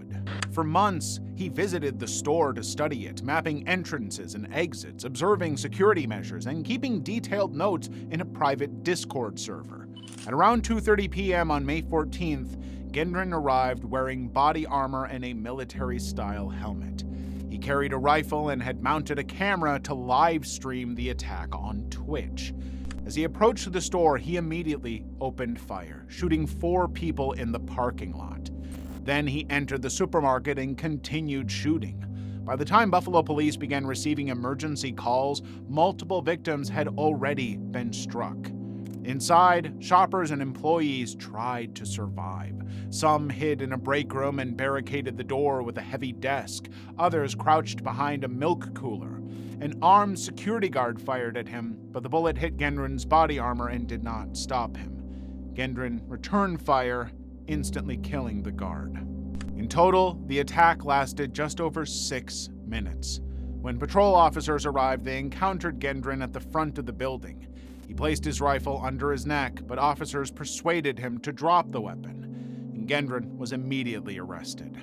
For months, he visited the store to study it, mapping entrances and exits, observing security measures, and keeping detailed notes in a private Discord server. At around 2:30 p.m. on May 14th, Gendron arrived wearing body armor and a military-style helmet. He carried a rifle and had mounted a camera to live stream the attack on Twitch. As he approached the store, he immediately opened fire, shooting 4 people in the parking lot. Then he entered the supermarket and continued shooting. By the time Buffalo police began receiving emergency calls, multiple victims had already been struck. Inside, shoppers and employees tried to survive. Some hid in a break room and barricaded the door with a heavy desk. Others crouched behind a milk cooler. An armed security guard fired at him, but the bullet hit Gendron's body armor and did not stop him. Gendron returned fire, instantly killing the guard. In total, the attack lasted just over 6 minutes. When patrol officers arrived, they encountered Gendron at the front of the building. He placed his rifle under his neck, but officers persuaded him to drop the weapon, and Gendron was immediately arrested.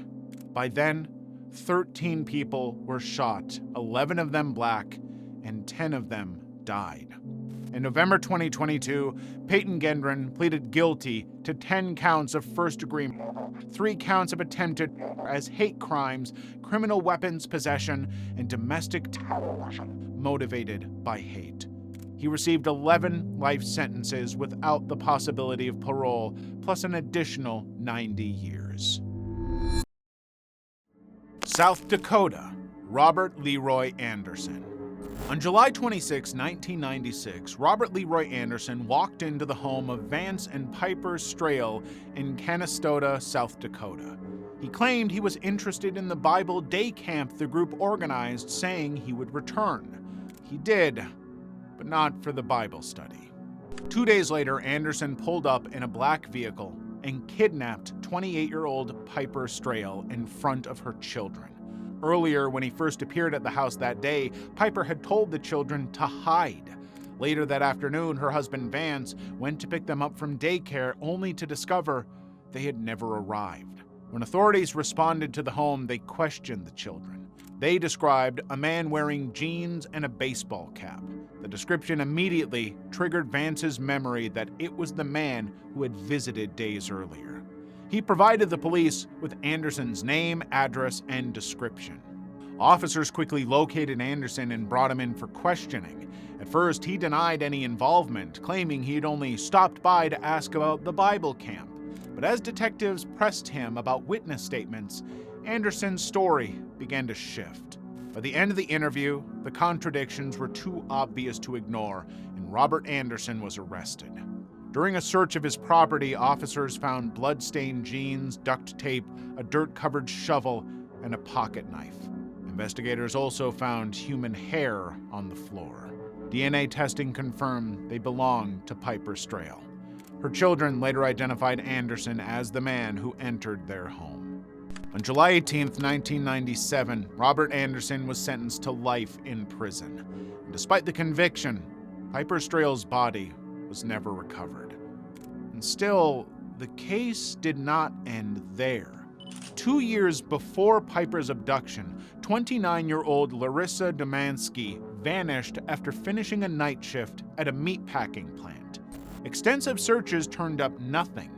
By then, 13 people were shot, 11 of them black, and 10 of them died. In November 2022, Peyton Gendron pleaded guilty to 10 counts of first-degree murder, 3 counts of attempted murder as hate crimes, criminal weapons possession, and domestic terrorism motivated by hate. He received 11 life sentences without the possibility of parole, plus an additional 90 years. South Dakota, Robert Leroy Anderson. On July 26, 1996, Robert Leroy Anderson walked into the home of Vance and Piper Strail in Canastota, South Dakota. He claimed he was interested in the Bible day camp the group organized, saying he would return. He did, but not for the Bible study. 2 days later, Anderson pulled up in a black vehicle and kidnapped 28-year-old Piper Strail in front of her children. Earlier, when he first appeared at the house that day, Piper had told the children to hide. Later that afternoon, her husband Vance went to pick them up from daycare, only to discover they had never arrived. When authorities responded to the home, they questioned the children. They described a man wearing jeans and a baseball cap. The description immediately triggered Vance's memory that it was the man who had visited days earlier. He provided the police with Anderson's name, address, and description. Officers quickly located Anderson and brought him in for questioning. At first, he denied any involvement, claiming he had only stopped by to ask about the Bible camp. But as detectives pressed him about witness statements, Anderson's story began to shift. By the end of the interview, the contradictions were too obvious to ignore, and Robert Anderson was arrested. During a search of his property, officers found blood-stained jeans, duct tape, a dirt-covered shovel, and a pocket knife. Investigators also found human hair on the floor. DNA testing confirmed they belonged to Piper Strail. Her children later identified Anderson as the man who entered their home. On July 18, 1997, Robert Anderson was sentenced to life in prison. And despite the conviction, Piper Strail's body was never recovered. And still, the case did not end there. 2 years before Piper's abduction, 29-year-old Larissa Domansky vanished after finishing a night shift at a meatpacking plant. Extensive searches turned up nothing.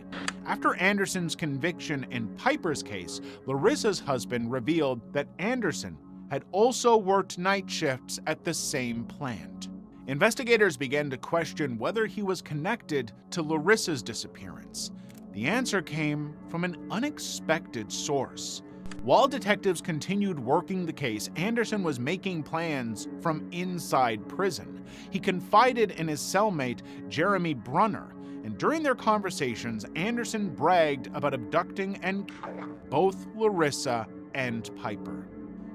After Anderson's conviction in Piper's case, Larissa's husband revealed that Anderson had also worked night shifts at the same plant. Investigators began to question whether he was connected to Larissa's disappearance. The answer came from an unexpected source. While detectives continued working the case, Anderson was making plans from inside prison. He confided in his cellmate, Jeremy Brunner, and during their conversations, Anderson bragged about abducting and killing both Larissa and Piper.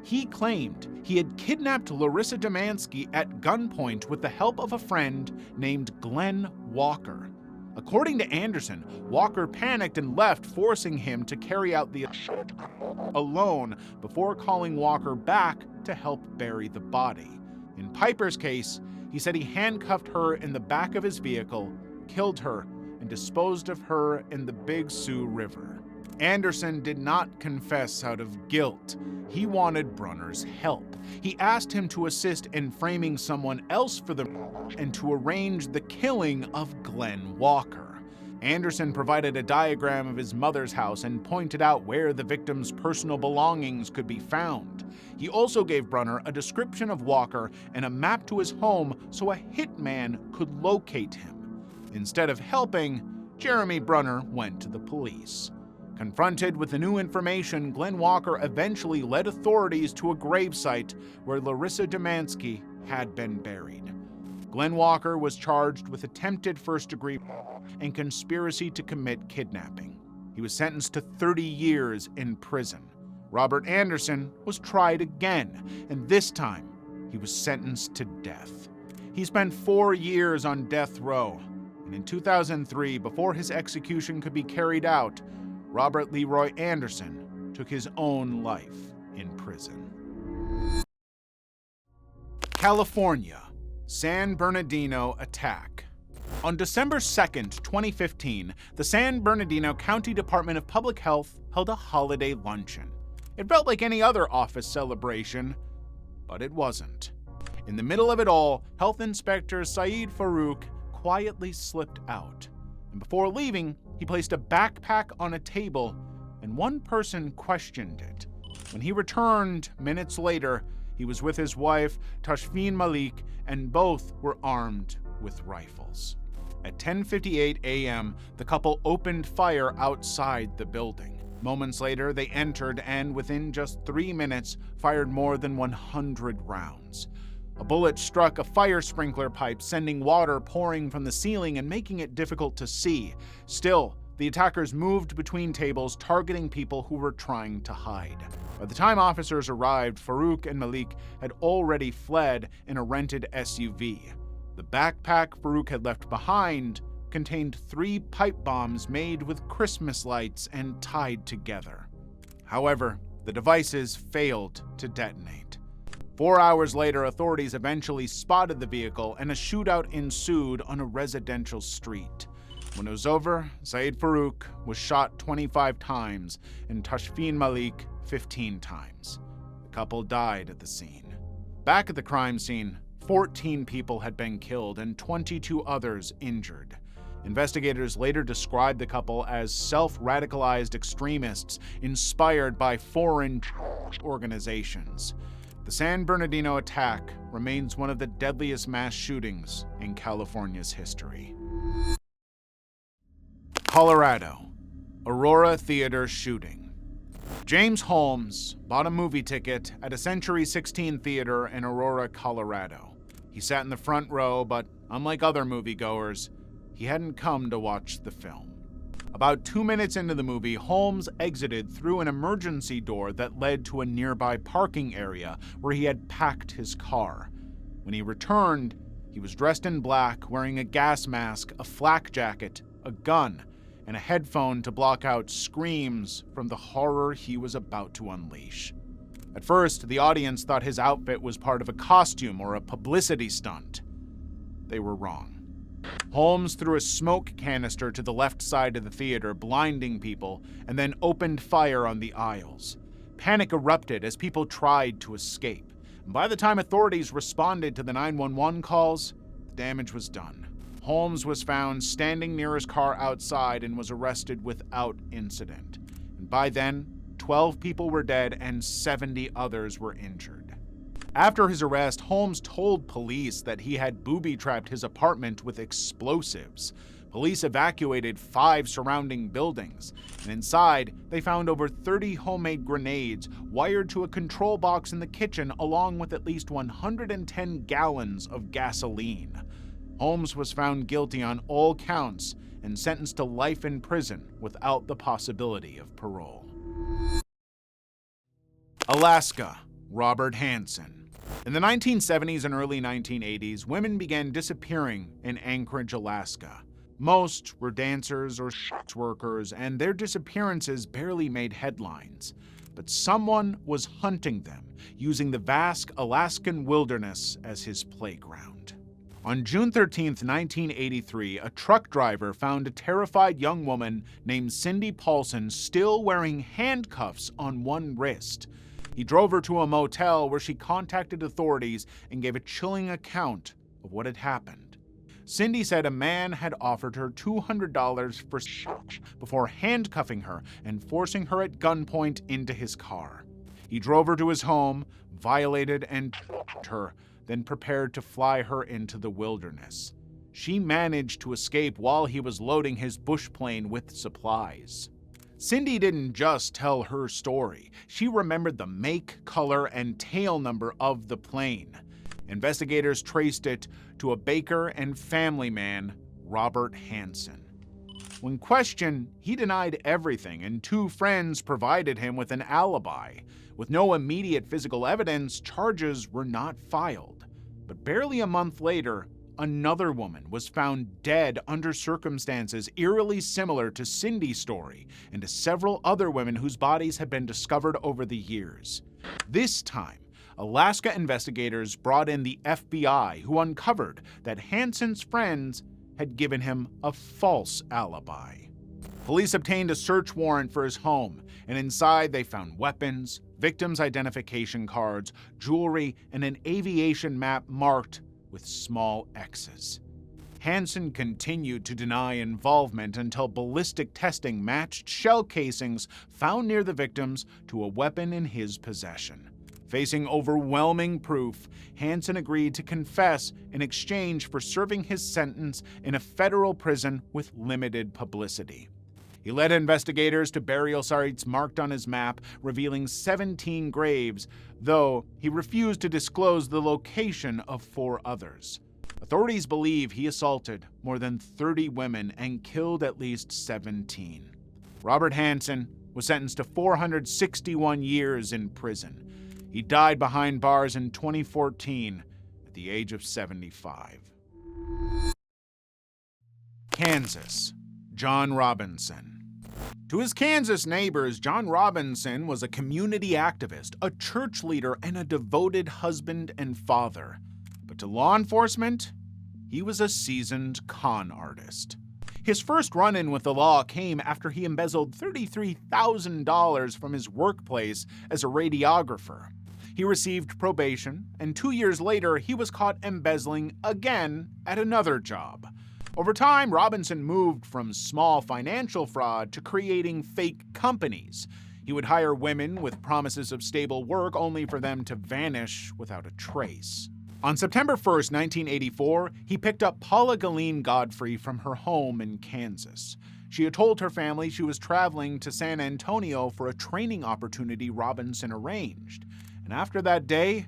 He claimed he had kidnapped Larissa Domansky at gunpoint with the help of a friend named Glenn Walker. According to Anderson, Walker panicked and left, forcing him to carry out the assault alone before calling Walker back to help bury the body. In Piper's case, he said he handcuffed her in the back of his vehicle, killed her, and disposed of her in the Big Sioux River. Anderson did not confess out of guilt. He wanted Brunner's help. He asked him to assist in framing someone else for the murder and to arrange the killing of Glenn Walker. Anderson provided a diagram of his mother's house and pointed out where the victim's personal belongings could be found. He also gave Brunner a description of Walker and a map to his home so a hitman could locate him. Instead of helping, Jeremy Brunner went to the police. Confronted with the new information, Glenn Walker eventually led authorities to a gravesite where Larissa Domanski had been buried. Glenn Walker was charged with attempted first-degree and conspiracy to commit kidnapping. He was sentenced to 30 years in prison. Robert Anderson was tried again, and this time he was sentenced to death. He spent 4 years on death row, and in 2003, before his execution could be carried out, Robert Leroy Anderson took his own life in prison. California. San Bernardino attack. On December 2nd, 2015, the San Bernardino County Department of Public Health held a holiday luncheon. It felt like any other office celebration, but it wasn't. In the middle of it all, Health Inspector Saeed Farouk quietly slipped out. And before leaving, he placed a backpack on a table, and one person questioned it. When he returned minutes later, he was with his wife, Tashfeen Malik, and both were armed with rifles. At 10:58 a.m., the couple opened fire outside the building. Moments later, they entered and, within just 3 minutes, fired more than 100 rounds. A bullet struck a fire sprinkler pipe, sending water pouring from the ceiling and making it difficult to see. Still, the attackers moved between tables, targeting people who were trying to hide. By the time officers arrived, Farouk and Malik had already fled in a rented SUV. The backpack Farouk had left behind contained 3 pipe bombs made with Christmas lights and tied together. However, the devices failed to detonate. 4 hours later, authorities eventually spotted the vehicle and a shootout ensued on a residential street. When it was over, Saeed Farouk was shot 25 times and Tashfeen Malik 15 times. The couple died at the scene. Back at the crime scene, 14 people had been killed and 22 others injured. Investigators later described the couple as self-radicalized extremists inspired by foreign organizations. The San Bernardino attack remains one of the deadliest mass shootings in California's history. Colorado. Aurora Theater shooting. James Holmes bought a movie ticket at a Century 16 theater in Aurora, Colorado. He sat in the front row, but unlike other moviegoers, he hadn't come to watch the film. About 2 minutes into the movie, Holmes exited through an emergency door that led to a nearby parking area where he had packed his car. When he returned, he was dressed in black, wearing a gas mask, a flak jacket, a gun, and a headphone to block out screams from the horror he was about to unleash. At first, the audience thought his outfit was part of a costume or a publicity stunt. They were wrong. Holmes threw a smoke canister to the left side of the theater, blinding people, and then opened fire on the aisles. Panic erupted as people tried to escape. By the time authorities responded to the 911 calls, the damage was done. Holmes was found standing near his car outside and was arrested without incident. And by then, 12 people were dead and 70 others were injured. After his arrest, Holmes told police that he had booby-trapped his apartment with explosives. Police evacuated 5 surrounding buildings, and inside, they found over 30 homemade grenades wired to a control box in the kitchen, along with at least 110 gallons of gasoline. Holmes was found guilty on all counts and sentenced to life in prison without the possibility of parole. Alaska. Robert Hansen. In the 1970s and early 1980s, women began disappearing in Anchorage, Alaska. Most were dancers or sex workers, and their disappearances barely made headlines. But someone was hunting them, using the vast Alaskan wilderness as his playground. On June 13, 1983, a truck driver found a terrified young woman named Cindy Paulson still wearing handcuffs on one wrist. He drove her to a motel where she contacted authorities and gave a chilling account of what had happened. Cindy said a man had offered her $200 for sex before handcuffing her and forcing her at gunpoint into his car. He drove her to his home, violated and tortured her, then prepared to fly her into the wilderness. She managed to escape while he was loading his bush plane with supplies. Cindy didn't just tell her story. She remembered the make, color, and tail number of the plane. Investigators traced it to a baker and family man, Robert Hansen. When questioned, he denied everything, and two friends provided him with an alibi. With no immediate physical evidence, charges were not filed. But barely a month later, another woman was found dead under circumstances eerily similar to Cindy's story and to several other women whose bodies had been discovered over the years. This time, Alaska investigators brought in the FBI, who uncovered that Hansen's friends had given him a false alibi. Police obtained a search warrant for his home, and inside they found weapons, victims' identification cards, jewelry, and an aviation map marked with small X's. Hansen continued to deny involvement until ballistic testing matched shell casings found near the victims to a weapon in his possession. Facing overwhelming proof, Hansen agreed to confess in exchange for serving his sentence in a federal prison with limited publicity. He led investigators to burial sites marked on his map, revealing 17 graves, though he refused to disclose the location of 4 others. Authorities believe he assaulted more than 30 women and killed at least 17. Robert Hansen was sentenced to 461 years in prison. He died behind bars in 2014 at the age of 75. Kansas. John Robinson. To his Kansas neighbors, John Robinson was a community activist, a church leader, and a devoted husband and father. But to law enforcement, he was a seasoned con artist. His first run-in with the law came after he embezzled $33,000 from his workplace as a radiographer. He received probation, and 2 years later, he was caught embezzling again at another job. Over time, Robinson moved from small financial fraud to creating fake companies. He would hire women with promises of stable work only for them to vanish without a trace. On September 1st, 1984, he picked up Paula Galene Godfrey from her home in Kansas. She had told her family she was traveling to San Antonio for a training opportunity Robinson arranged. And after that day,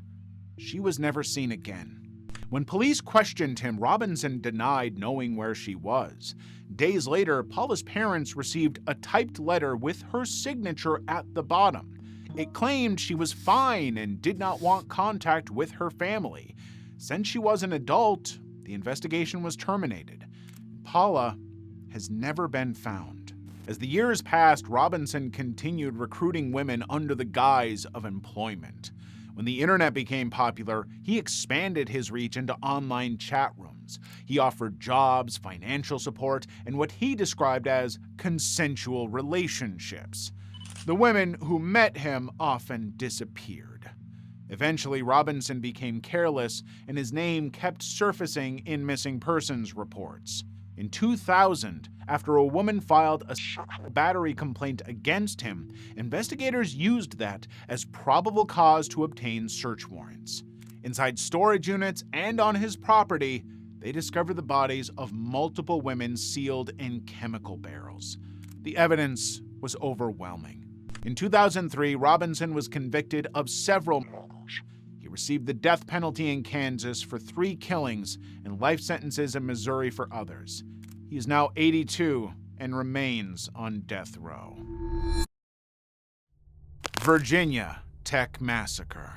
she was never seen again. When police questioned him, Robinson denied knowing where she was. Days later, Paula's parents received a typed letter with her signature at the bottom. It claimed she was fine and did not want contact with her family. Since she was an adult, the investigation was terminated. Paula has never been found. As the years passed, Robinson continued recruiting women under the guise of employment. When the internet became popular, he expanded his reach into online chat rooms. He offered jobs, financial support, and what he described as consensual relationships. The women who met him often disappeared. Eventually, Robinson became careless, and his name kept surfacing in missing persons reports. In 2000, after a woman filed a battery complaint against him, investigators used that as probable cause to obtain search warrants. Inside storage units and on his property, they discovered the bodies of multiple women sealed in chemical barrels. The evidence was overwhelming. In 2003, Robinson was convicted of several murders. He received the death penalty in Kansas for 3 killings and life sentences in Missouri for others. He is now 82 and remains on death row. Virginia Tech Massacre.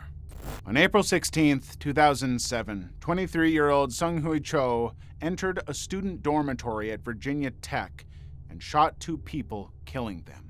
On April 16, 2007, 23-year-old Sung-Hui Cho entered a student dormitory at Virginia Tech and shot 2 people, killing them.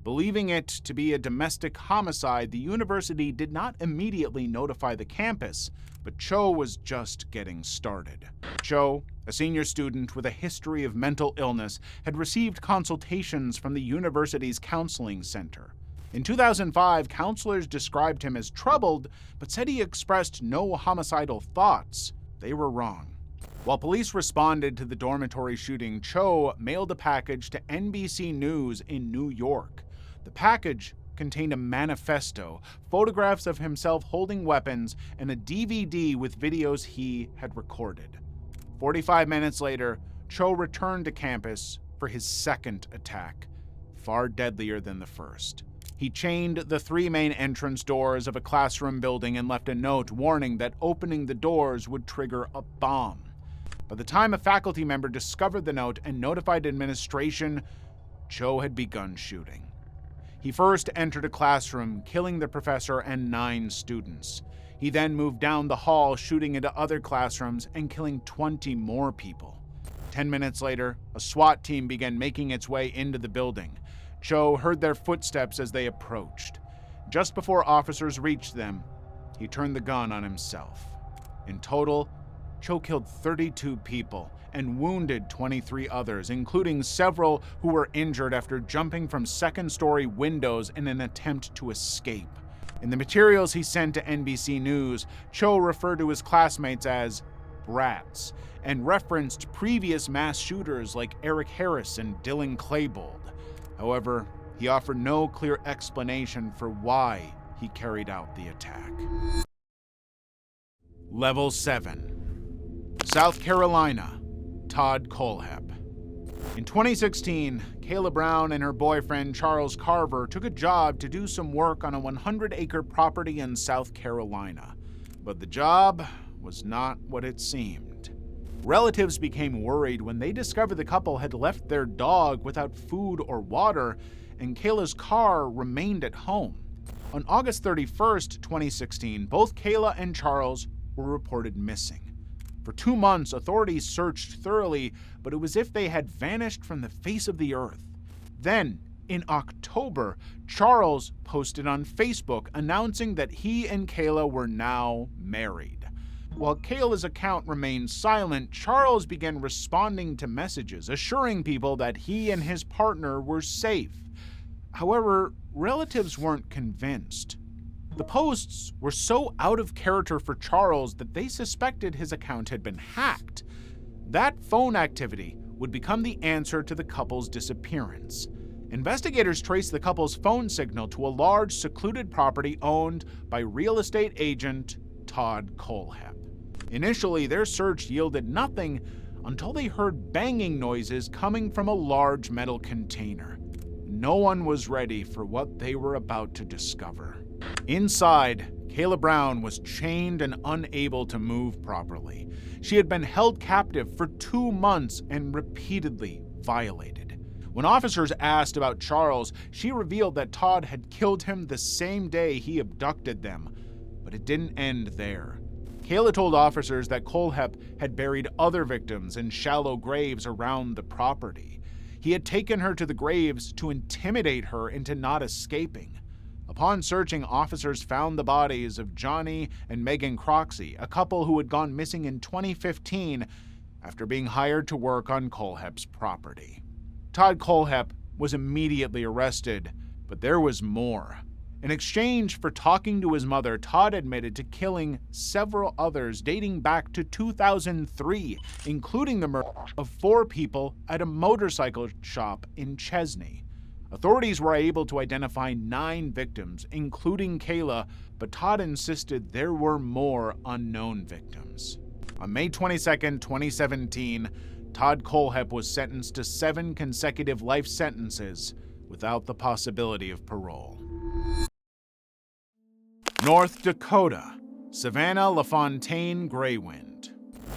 Believing it to be a domestic homicide, the university did not immediately notify the campus, but Cho was just getting started. Cho, a senior student with a history of mental illness, had received consultations from the university's counseling center. In 2005, counselors described him as troubled, but said he expressed no homicidal thoughts. They were wrong. While police responded to the dormitory shooting, Cho mailed a package to NBC News in New York. The package contained a manifesto, photographs of himself holding weapons, and a DVD with videos he had recorded. 45 minutes later, Cho returned to campus for his second attack, far deadlier than the first. He chained the 3 main entrance doors of a classroom building and left a note warning that opening the doors would trigger a bomb. By the time a faculty member discovered the note and notified administration, Cho had begun shooting. He first entered a classroom, killing the professor and 9 students. He then moved down the hall, shooting into other classrooms and killing 20 more people. 10 minutes later, a SWAT team began making its way into the building. Cho heard their footsteps as they approached. Just before officers reached them, he turned the gun on himself. In total, Cho killed 32 people and wounded 23 others, including several who were injured after jumping from second-story windows in an attempt to escape. In the materials he sent to NBC News, Cho referred to his classmates as brats and referenced previous mass shooters like Eric Harris and Dylan Klebold. However, he offered no clear explanation for why he carried out the attack. Level 7. South Carolina, Todd Kohlhepp. In 2016, Kayla Brown and her boyfriend Charles Carver took a job to do some work on a 100-acre property in South Carolina. But the job was not what it seemed. Relatives became worried when they discovered the couple had left their dog without food or water, and Kayla's car remained at home. On August 31st, 2016, both Kayla and Charles were reported missing. For 2 months, authorities searched thoroughly, but it was as if they had vanished from the face of the earth. Then, in October, Charles posted on Facebook announcing that he and Kayla were now married. While Kayla's account remained silent, Charles began responding to messages, assuring people that he and his partner were safe. However, relatives weren't convinced. The posts were so out of character for Charles that they suspected his account had been hacked. That phone activity would become the answer to the couple's disappearance. Investigators traced the couple's phone signal to a large, secluded property owned by real estate agent Todd Kohlhepp. Initially, their search yielded nothing until they heard banging noises coming from a large metal container. No one was ready for what they were about to discover. Inside, Kayla Brown was chained and unable to move properly. She had been held captive for 2 months and repeatedly violated. When officers asked about Charles, she revealed that Todd had killed him the same day he abducted them. But it didn't end there. Kayla told officers that Kohlhepp had buried other victims in shallow graves around the property. He had taken her to the graves to intimidate her into not escaping. Upon searching, officers found the bodies of Johnny and Megan Croxey, a couple who had gone missing in 2015 after being hired to work on Kohlhepp's property. Todd Kohlhepp was immediately arrested, but there was more. In exchange for talking to his mother, Todd admitted to killing several others dating back to 2003, including the murder of 4 people at a motorcycle shop in Chesney. Authorities were able to identify 9 victims, including Kayla, but Todd insisted there were more unknown victims. On May 22, 2017, Todd Kohlhepp was sentenced to 7 consecutive life sentences without the possibility of parole. North Dakota, Savannah LaFontaine Graywind.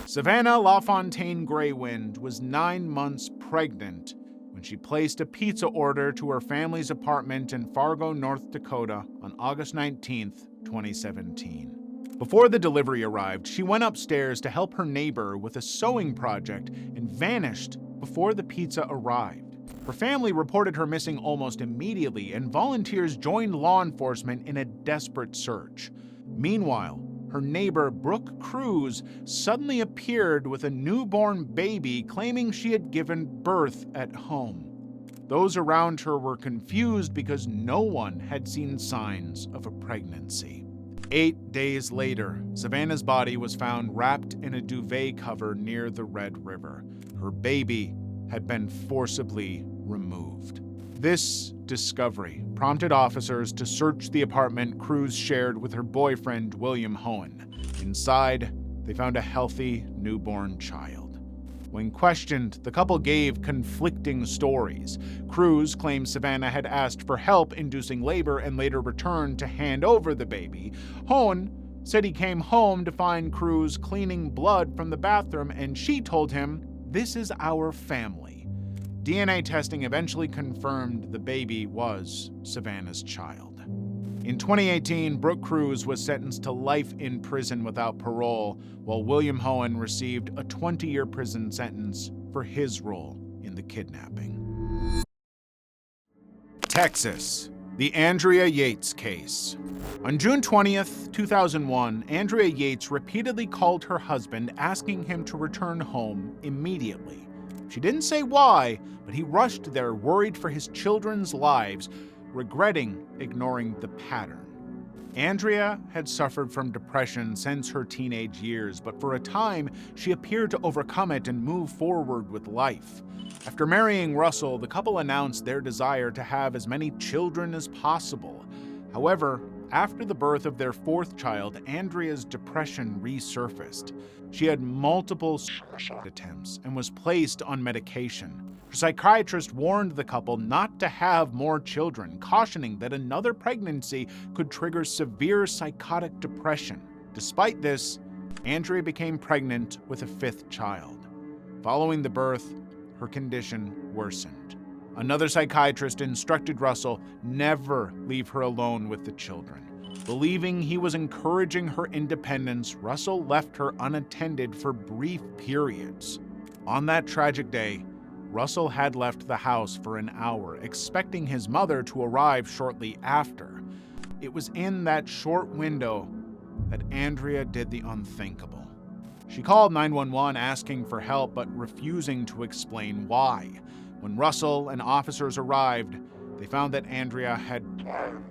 Savannah LaFontaine Graywind was 9 months pregnant when she placed a pizza order to her family's apartment in Fargo, North Dakota on August 19, 2017. Before the delivery arrived, she went upstairs to help her neighbor with a sewing project and vanished before the pizza arrived. Her family reported her missing almost immediately, and volunteers joined law enforcement in a desperate search. Meanwhile, her neighbor, Brooke Cruz, suddenly appeared with a newborn baby, claiming she had given birth at home. Those around her were confused because no one had seen signs of a pregnancy. 8 days later, Savannah's body was found wrapped in a duvet cover near the Red River. Her baby had been forcibly removed. This discovery prompted officers to search the apartment Cruz shared with her boyfriend, William Hohen. Inside, they found a healthy newborn child. When questioned, the couple gave conflicting stories. Cruz claimed Savannah had asked for help inducing labor and later returned to hand over the baby. Hohen said he came home to find Cruz cleaning blood from the bathroom, and she told him, "This is our family." DNA testing eventually confirmed the baby was Savannah's child. In 2018, Brooke Cruz was sentenced to life in prison without parole, while William Hohen received a 20-year prison sentence for his role in the kidnapping. Texas, the Andrea Yates case. On June 20th, 2001, Andrea Yates repeatedly called her husband asking him to return home immediately. She didn't say why, but he rushed there worried for his children's lives, regretting ignoring the pattern. Andrea had suffered from depression since her teenage years, but for a time, she appeared to overcome it and move forward with life. After marrying Russell, the couple announced their desire to have as many children as possible. However, after the birth of their fourth child, Andrea's depression resurfaced. She had multiple suicide attempts and was placed on medication. Her psychiatrist warned the couple not to have more children, cautioning that another pregnancy could trigger severe psychotic depression. Despite this, Andrea became pregnant with a fifth child. Following the birth, her condition worsened. Another psychiatrist instructed Russell never leave her alone with the children. Believing he was encouraging her independence, Russell left her unattended for brief periods. On that tragic day, Russell had left the house for an hour, expecting his mother to arrive shortly after. It was in that short window that Andrea did the unthinkable. She called 911 asking for help, but refusing to explain why. When Russell and officers arrived, they found that Andrea had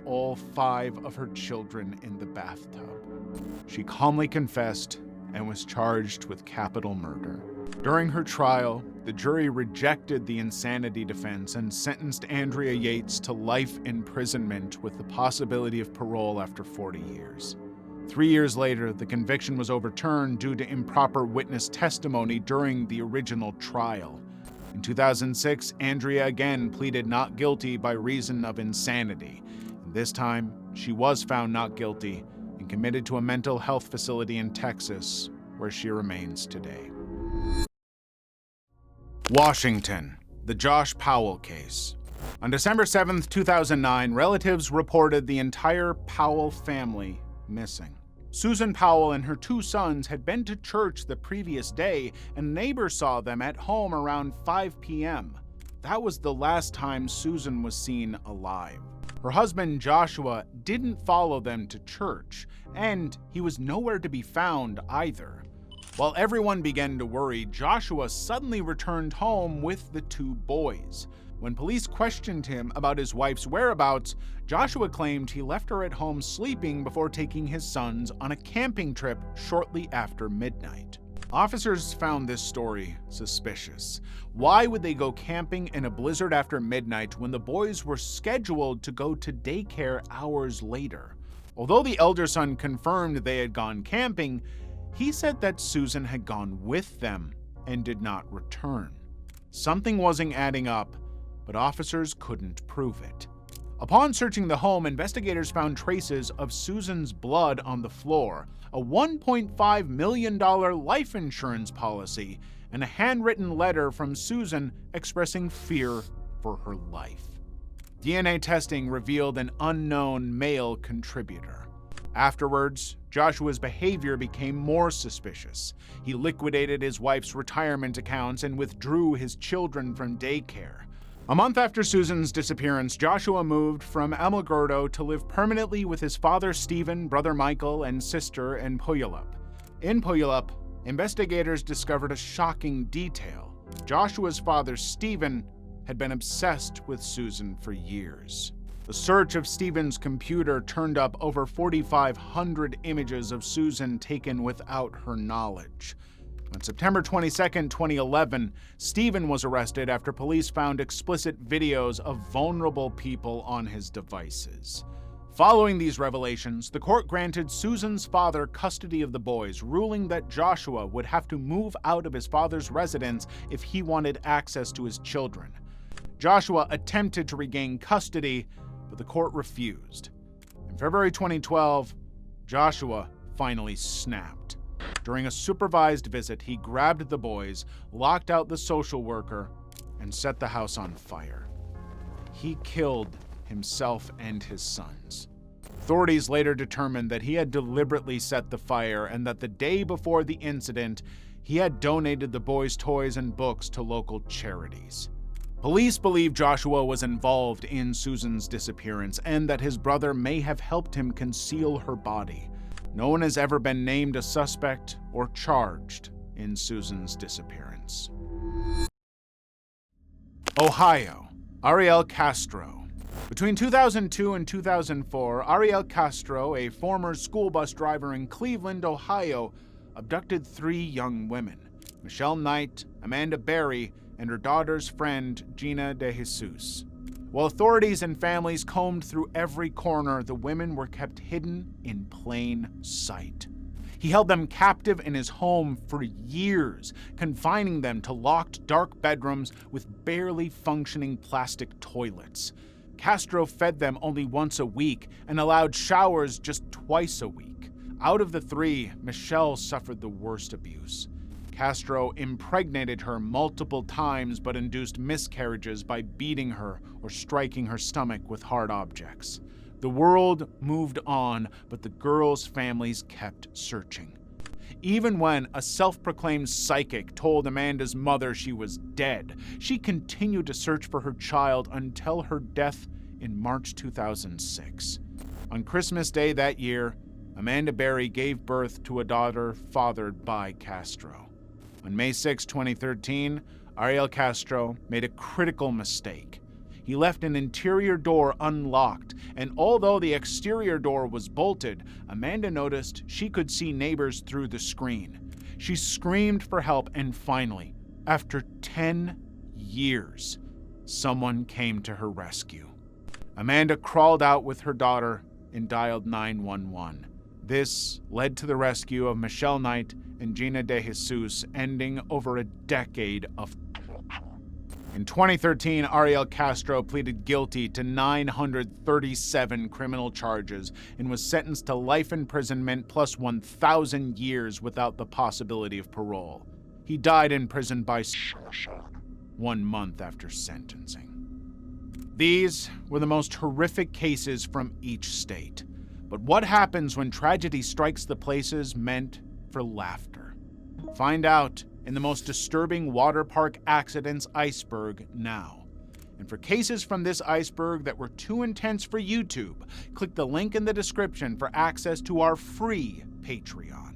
all 5 of her children in the bathtub. She calmly confessed and was charged with capital murder. During her trial, the jury rejected the insanity defense and sentenced Andrea Yates to life imprisonment with the possibility of parole after 40 years. 3 years later, the conviction was overturned due to improper witness testimony during the original trial. In 2006, Andrea again pleaded not guilty by reason of insanity. And this time, she was found not guilty and committed to a mental health facility in Texas, where she remains today. Washington, the Josh Powell case. On December 7, 2009, relatives reported the entire Powell family missing. Susan Powell and her 2 sons had been to church the previous day, and neighbors saw them at home around 5 p.m. That was the last time Susan was seen alive. Her husband, Joshua, didn't follow them to church, and he was nowhere to be found either. While everyone began to worry, Joshua suddenly returned home with the 2 boys. When police questioned him about his wife's whereabouts, Joshua claimed he left her at home sleeping before taking his sons on a camping trip shortly after midnight. Officers found this story suspicious. Why would they go camping in a blizzard after midnight when the boys were scheduled to go to daycare hours later? Although the elder son confirmed they had gone camping, he said that Susan had gone with them and did not return. Something wasn't adding up, but officers couldn't prove it. Upon searching the home, investigators found traces of Susan's blood on the floor, a $1.5 million life insurance policy, and a handwritten letter from Susan expressing fear for her life. DNA testing revealed an unknown male contributor. Afterwards, Joshua's behavior became more suspicious. He liquidated his wife's retirement accounts and withdrew his children from daycare. A month after Susan's disappearance, Joshua moved from Alamogordo to live permanently with his father Stephen, brother Michael, and sister in Puyallup. In Puyallup, investigators discovered a shocking detail. Joshua's father Stephen had been obsessed with Susan for years. The search of Stephen's computer turned up over 4,500 images of Susan taken without her knowledge. On September 22, 2011, Stephen was arrested after police found explicit videos of vulnerable people on his devices. Following these revelations, the court granted Susan's father custody of the boys, ruling that Joshua would have to move out of his father's residence if he wanted access to his children. Joshua attempted to regain custody, but the court refused. In February 2012, Joshua finally snapped. During a supervised visit, he grabbed the boys, locked out the social worker, and set the house on fire. He killed himself and his sons. Authorities later determined that he had deliberately set the fire and that the day before the incident, he had donated the boys' toys and books to local charities. Police believe Joshua was involved in Susan's disappearance and that his brother may have helped him conceal her body. No one has ever been named a suspect or charged in Susan's disappearance. Ohio, Ariel Castro. Between 2002 and 2004, Ariel Castro, a former school bus driver in Cleveland, Ohio, abducted 3 young women: Michelle Knight, Amanda Berry, and her daughter's friend, Gina De Jesus. While authorities and families combed through every corner, the women were kept hidden in plain sight. He held them captive in his home for years, confining them to locked, dark bedrooms with barely functioning plastic toilets. Castro fed them only once a week and allowed showers just twice a week. Out of the 3, Michelle suffered the worst abuse. Castro impregnated her multiple times but induced miscarriages by beating her or striking her stomach with hard objects. The world moved on, but the girls' families kept searching. Even when a self-proclaimed psychic told Amanda's mother she was dead, she continued to search for her child until her death in March 2006. On Christmas Day that year, Amanda Berry gave birth to a daughter fathered by Castro. On May 6, 2013, Ariel Castro made a critical mistake. He left an interior door unlocked, and although the exterior door was bolted, Amanda noticed she could see neighbors through the screen. She screamed for help, and finally, after 10 years, someone came to her rescue. Amanda crawled out with her daughter and dialed 911. This led to the rescue of Michelle Knight and Gina De Jesus, ending over a decade of torture. In 2013, Ariel Castro pleaded guilty to 937 criminal charges and was sentenced to life imprisonment plus 1,000 years without the possibility of parole. He died in prison by suicide 1 month after sentencing. These were the most horrific cases from each state. But what happens when tragedy strikes the places meant for laughter? Find out in the most disturbing water park accidents iceberg now. And for cases from this iceberg that were too intense for YouTube, click the link in the description for access to our free Patreon.